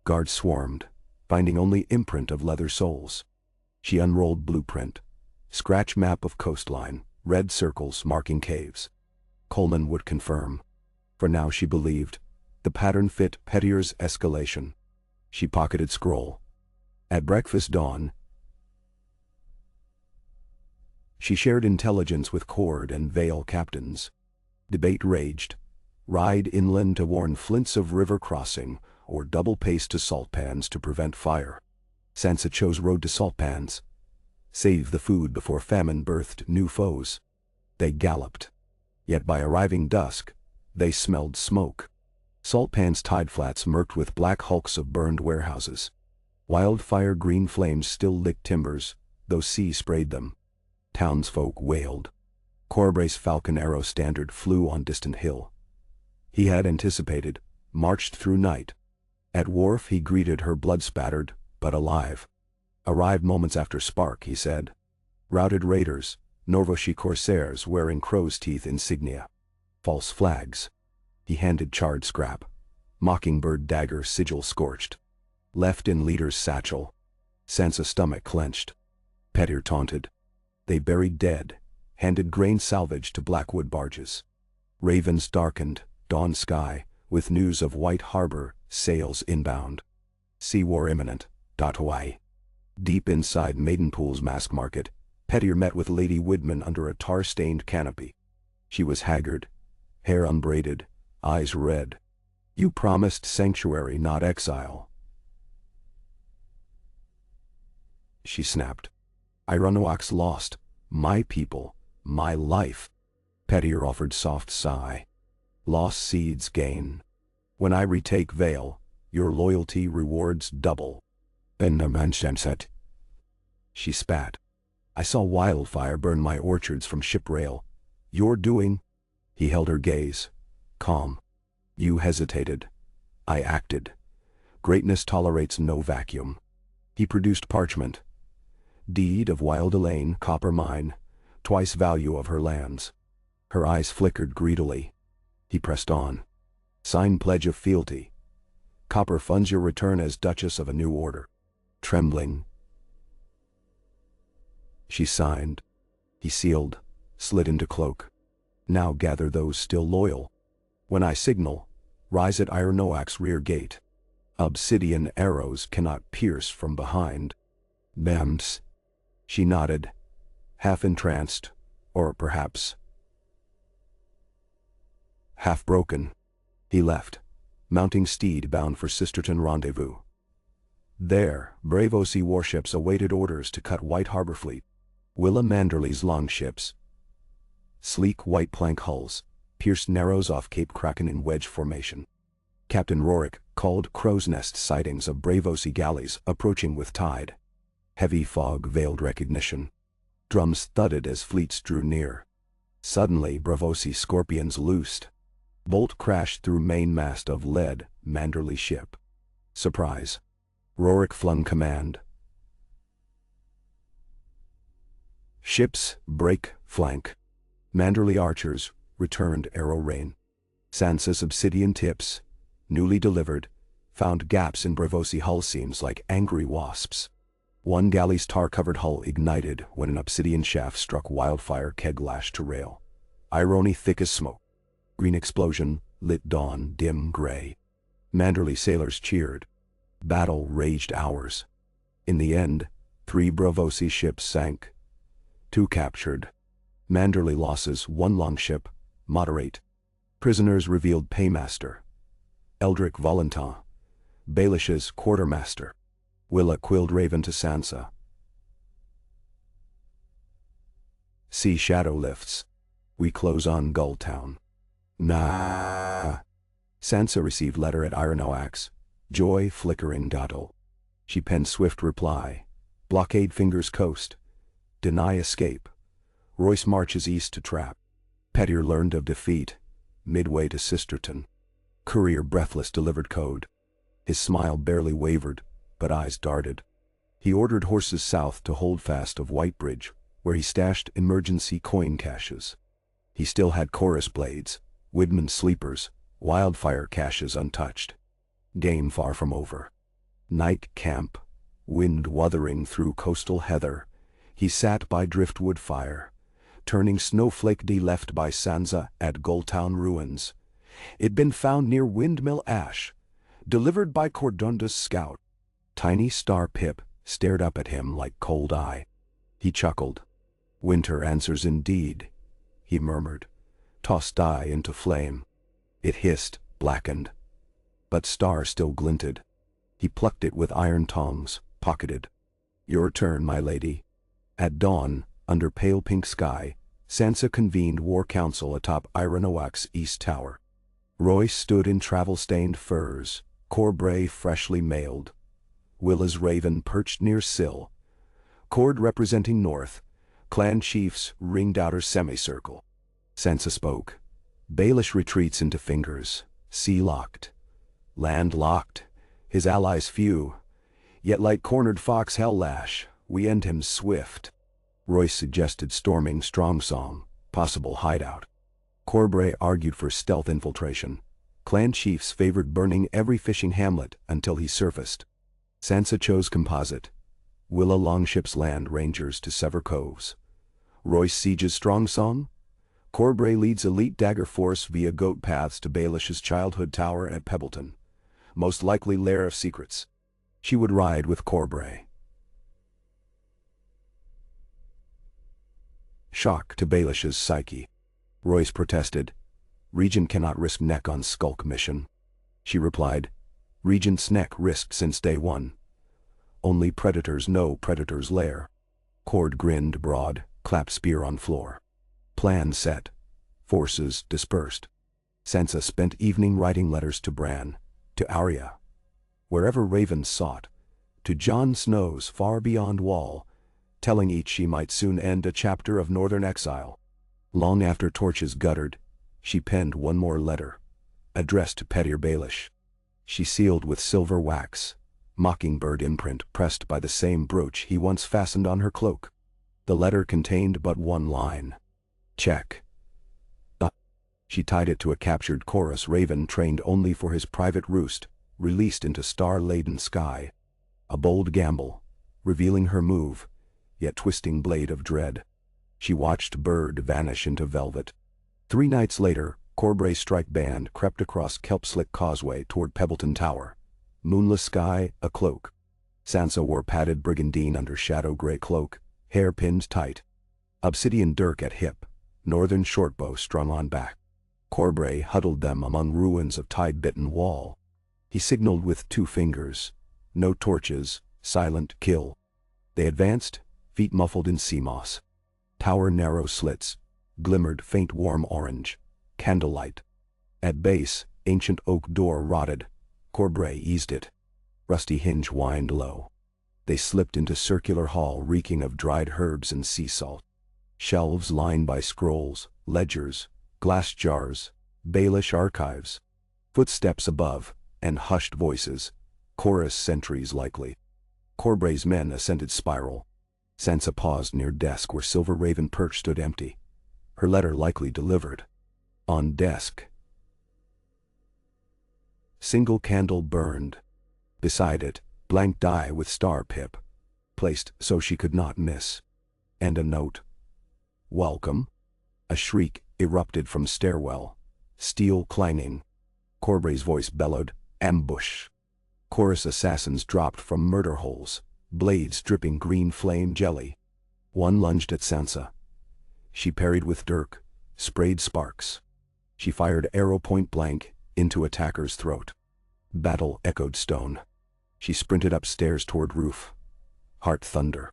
Guards swarmed, finding only imprint of leather soles. She unrolled blueprint. Scratch map of coastline, red circles marking caves. Coleman would confirm. For now she believed. The pattern fit Pettir's escalation. She pocketed scroll. At breakfast dawn, she shared intelligence with Cord and Vale captains. Debate raged. Ride inland to warn flints of river crossing, or double pace to salt pans to prevent fire. Sansa chose road to salt pans. Save the food before famine birthed new foes. They galloped. Yet by arriving dusk, they smelled smoke. Salt pans tide flats murked with black hulks of burned warehouses. Wildfire green flames still licked timbers, though sea sprayed them. Townsfolk wailed. Corbre's falcon arrow standard flew on distant hill. He had anticipated, marched through night. At wharf he greeted her blood-spattered, but alive. Arrived moments after Spark, he said. Routed raiders, Norvoshi corsairs wearing crow's teeth insignia. False flags. He handed charred scrap. Mockingbird dagger sigil scorched. Left in leader's satchel. Sansa's stomach clenched. Pettir taunted. They buried dead, handed grain salvage to Blackwood barges. Ravens darkened, dawn sky, with news of White Harbor, sails inbound. Sea war imminent. Hawaii. Deep inside Maidenpool's mask market, Pettir met with Lady Widman under a tar-stained canopy. She was haggard, hair unbraided, eyes red. You promised sanctuary, not exile. She snapped. Ironowak's lost. My people. My life. Pettir offered soft sigh. Lost seeds gain. When I retake Vale, your loyalty rewards double. And the man said. She spat. I saw wildfire burn my orchards from ship rail. You're doing. He held her gaze. Calm. You hesitated. I acted. Greatness tolerates no vacuum. He produced parchment. Deed of Wild Elaine, copper mine, twice value of her lands. Her eyes flickered greedily. He pressed on. Sign pledge of fealty. Copper funds your return as Duchess of a New Order. Trembling. She signed. He sealed. slid into cloak. Now gather those still loyal. When I signal, rise at Ironoak's rear gate. Obsidian arrows cannot pierce from behind. Bams. She nodded, half entranced, or perhaps half broken. He left, mounting steed bound for Sisterton rendezvous. There, Braavosi warships awaited orders to cut White Harbor Fleet. Willa Manderley's longships, sleek white plank hulls, pierced narrows off Cape Kraken in wedge formation. Captain Rorik called crow's nest sightings of Braavosi galleys approaching with tide. Heavy fog veiled recognition. Drums thudded as fleets drew near. Suddenly Braavosi scorpions loosed. Bolt crashed through mainmast of lead Manderley ship. Surprise. Rorik flung command. Ships, break, flank. Manderley archers returned arrow rain. Sansa's obsidian tips, newly delivered, found gaps in Braavosi hull seams like angry wasps. One galley's tar-covered hull ignited when an obsidian shaft struck wildfire keg-lashed to rail. Irony thick as smoke. Green explosion lit dawn dim gray. Manderley sailors cheered. Battle raged hours. In the end, 3 Braavosi ships sank. 2 captured. Manderley losses 1 longship, moderate. Prisoners revealed paymaster. Eldrick Valentin, Baelish's quartermaster. Willa quilled Raven to Sansa. Sea shadow lifts. We close on Gulltown. Nah. Sansa received letter at Ironoak's. Joy flickering dottle. She penned swift reply. Blockade fingers coast. Deny escape. Royce marches east to trap. Pettier learned of defeat. Midway to Sisterton. Courier breathless delivered code. His smile barely wavered, but eyes darted. He ordered horses south to hold fast of Whitebridge, where he stashed emergency coin caches. He still had chorus blades, Widman sleepers, wildfire caches untouched. Game far from over. Night camp, wind wuthering through coastal heather. He sat by driftwood fire, turning snowflake D left by Sansa at Gulltown ruins. It'd been found near Windmill Ash, delivered by Cordunda's scout. Tiny Star Pip stared up at him like cold eye. He chuckled. Winter answers indeed, he murmured. Tossed die into flame. It hissed, blackened. But Star still glinted. He plucked it with iron tongs, pocketed. Your turn, my lady. At dawn, under pale pink sky, Sansa convened war council atop Ironoak's east tower. Royce stood in travel-stained furs, Corbray freshly mailed. Willa's raven perched near sill. Cord representing north, clan chiefs ringed outer semicircle. Sansa spoke. Baelish retreats into fingers, sea-locked. Land-locked, his allies few. Yet like cornered fox hell-lash, we end him swift. Royce suggested storming Strong Song, possible hideout. Corbray argued for stealth infiltration. Clan chiefs favored burning every fishing hamlet until he surfaced. Sansa chose composite. Willa longships land rangers to sever coves. Royce sieges Strong Song. Corbray leads elite dagger force via goat paths to Baelish's childhood tower at Pebbleton, most likely lair of secrets. She would ride with Corbray. Shock to Baelish's psyche. Royce protested. Regent cannot risk neck on skulk mission. She replied, Regent's neck risked since day one. Only predators know predator's lair. Cord grinned broad, clapped spear on floor. Plan set. Forces dispersed. Sansa spent evening writing letters to Bran, to Arya. Wherever ravens sought, to Jon Snow's far beyond wall, telling each she might soon end a chapter of northern exile. Long after torches guttered, she penned one more letter, addressed to Pettier Baelish. She sealed with silver wax, mockingbird imprint pressed by the same brooch he once fastened on her cloak. The letter contained but one line. Check. She tied it to a captured chorus raven trained only for his private roost, released into star-laden sky. A bold gamble, revealing her move, yet twisting blade of dread. She watched Bird vanish into velvet. 3 nights later, Corbray's strike band crept across Kelpslick Causeway toward Pebbleton Tower. Moonless sky, a cloak. Sansa wore padded brigandine under shadow-gray cloak, hair pinned tight. Obsidian dirk at hip, northern shortbow strung on back. Corbray huddled them among ruins of tide-bitten wall. He signaled with 2 fingers. No torches, silent kill. They advanced, feet muffled in sea moss. Tower narrow slits, glimmered faint warm orange. Candlelight. At base, ancient oak door rotted. Corbray eased it. Rusty hinge whined low. They slipped into circular hall reeking of dried herbs and sea salt. Shelves lined by scrolls, ledgers, glass jars, Baelish archives. Footsteps above, and hushed voices. Chorus sentries likely. Corbray's men ascended spiral. Sansa paused near desk where Silver Raven perch stood empty. Her letter likely delivered. On desk. Single candle burned. Beside it, blank die with star pip. Placed so she could not miss. And a note. Welcome. A shriek erupted from stairwell. Steel clanging. Corbray's voice bellowed, ambush. Chorus assassins dropped from murder holes, blades dripping green flame jelly. One lunged at Sansa. She parried with dirk, sprayed sparks. She fired arrow point blank into attacker's throat. Battle echoed stone. She sprinted upstairs toward roof. Heart thunder.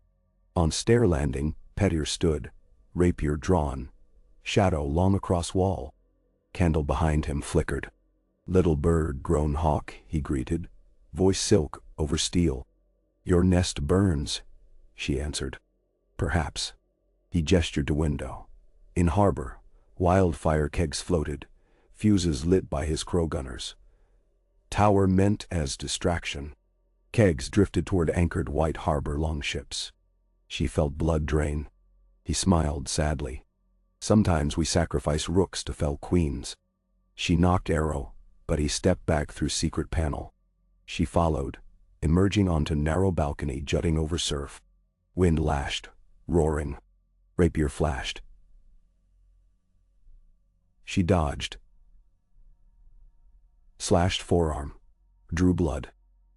On stair landing, Pettier stood, rapier drawn. Shadow long across wall. Candle behind him flickered. Little bird grown hawk, he greeted. Voice silk over steel. Your nest burns, she answered. Perhaps. He gestured to window. In harbor, wildfire kegs floated, fuses lit by his crow gunners. Tower meant as distraction. Kegs drifted toward anchored white harbor longships. She felt blood drain. He smiled sadly. Sometimes we sacrifice rooks to fell queens. She knocked arrow, but he stepped back through secret panel. She followed, emerging onto narrow balcony jutting over surf. Wind lashed, roaring. Rapier flashed. She dodged. Slashed forearm. Drew blood.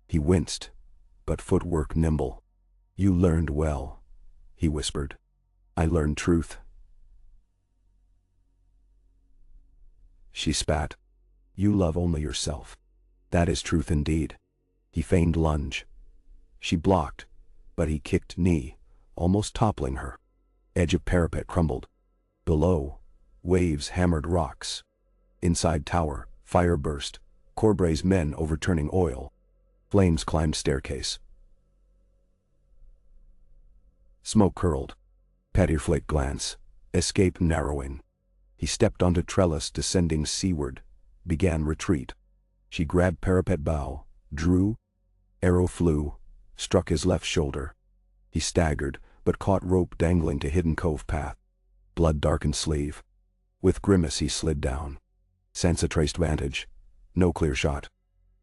He winced, but footwork nimble. You learned well, he whispered. I learned truth. She spat. You love only yourself. That is truth indeed. He feigned lunge. She blocked, but he kicked knee, almost toppling her. Edge of parapet crumbled. Below, waves hammered rocks. Inside tower, fire burst. Corbray's men overturning oil. Flames climbed staircase. Smoke curled. Pettier flake glance. Escape narrowing. He stepped onto trellis descending seaward. Began retreat. She grabbed parapet bow, drew. Arrow flew, struck his left shoulder. He staggered, but caught rope dangling to hidden cove path. Blood darkened sleeve. With grimace he slid down. Sansa traced vantage. No clear shot.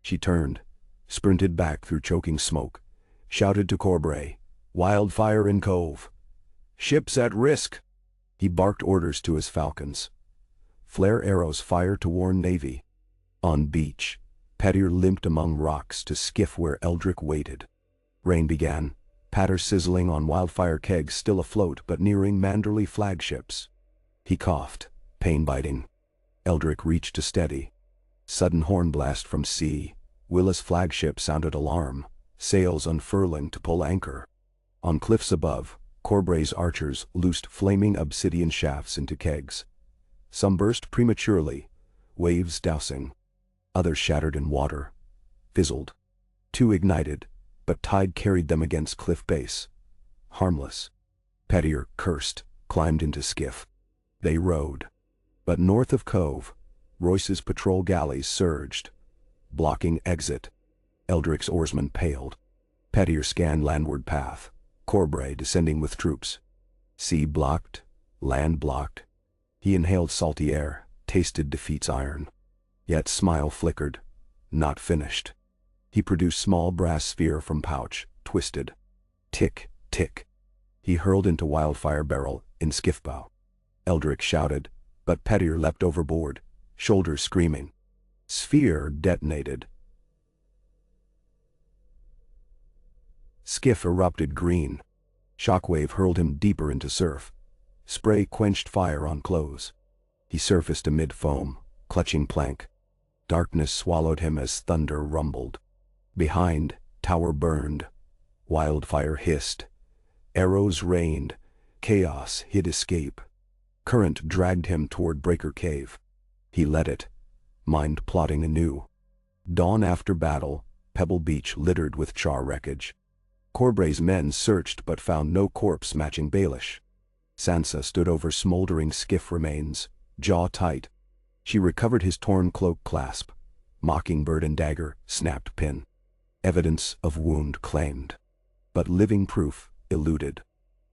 She turned, sprinted back through choking smoke, shouted to Corbray, wildfire in cove. Ships at risk. He barked orders to his falcons. Flare arrows fire to warn navy. On beach, Pettier limped among rocks to skiff where Eldrick waited. Rain began, patter sizzling on wildfire kegs still afloat but nearing Manderley flagships. He coughed, pain biting. Eldrick reached to steady. Sudden horn blast from sea. Willis flagship sounded alarm, sails unfurling to pull anchor. On cliffs above, Corbray's archers loosed flaming obsidian shafts into kegs. Some burst prematurely, waves dousing. Others shattered in water, fizzled. 2 ignited, but tide carried them against cliff base. Harmless. Pettier cursed, climbed into skiff. They rowed. But north of cove, Royce's patrol galleys surged, blocking exit. Eldrick's oarsmen paled. Pettier scanned landward path. Corbray descending with troops. Sea blocked, land blocked. He inhaled salty air, tasted defeat's iron. Yet smile flickered. Not finished. He produced small brass sphere from pouch, twisted. Tick, tick. He hurled into wildfire barrel, in skiff bow. Eldrick shouted, but Petyr leapt overboard, shoulders screaming. Sphere detonated. Skiff erupted green. Shockwave hurled him deeper into surf. Spray quenched fire on clothes. He surfaced amid foam, clutching plank. Darkness swallowed him as thunder rumbled. Behind, tower burned. Wildfire hissed. Arrows rained. Chaos hid escape. Current dragged him toward Breaker Cave. He led it, mind plotting anew. Dawn after battle, Pebble Beach littered with char wreckage. Corbray's men searched but found no corpse matching Baelish. Sansa stood over smoldering skiff remains, jaw tight. She recovered his torn cloak clasp. Mockingbird and dagger, snapped pin. Evidence of wound claimed. But living proof eluded.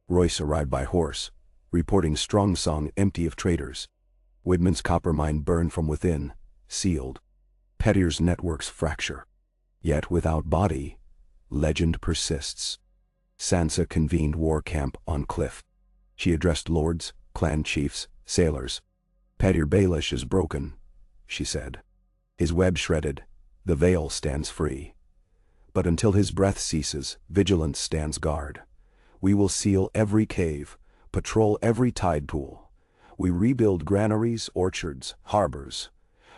Royce arrived by horse, reporting Strong Song empty of traitors. Widman's copper mine burned from within, sealed. Petyr's networks fracture. Yet without body, legend persists. Sansa convened war camp on cliff. She addressed lords, clan chiefs, sailors. Petyr Baelish is broken, she said. His web shredded, the veil stands free. But until his breath ceases, vigilance stands guard. We will seal every cave, patrol every tide pool. We rebuild granaries, orchards, harbors.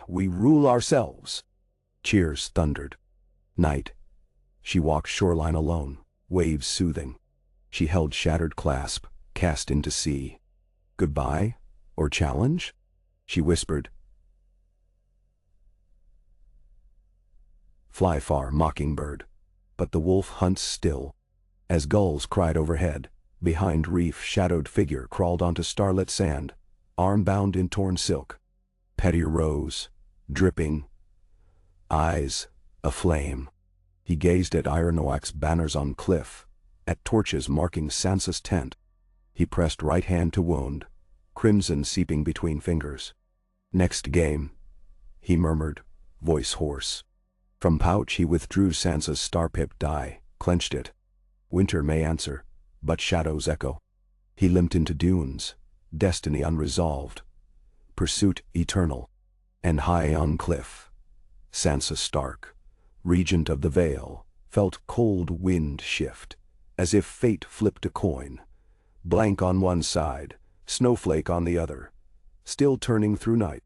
We rule ourselves. Cheers thundered. Night. She walked shoreline alone, waves soothing. She held shattered clasp, cast into sea. Goodbye, or challenge? She whispered. Fly far, mockingbird. But the wolf hunts still. As gulls cried overhead, behind reef shadowed figure crawled onto starlit sand, arm bound in torn silk. Petyr rose, dripping, eyes aflame. He gazed at Ironowak's banners on cliff, at torches marking Sansa's tent. He pressed right hand to wound, crimson seeping between fingers. Next game, he murmured, voice hoarse. From pouch he withdrew Sansa's star-pipped die, clenched it. Winter may answer, but shadows echo. He limped into dunes, destiny unresolved, pursuit eternal. And high on cliff, Sansa Stark, regent of the Vale, felt cold wind shift, as if fate flipped a coin. Blank on one side, snowflake on the other, still turning through night.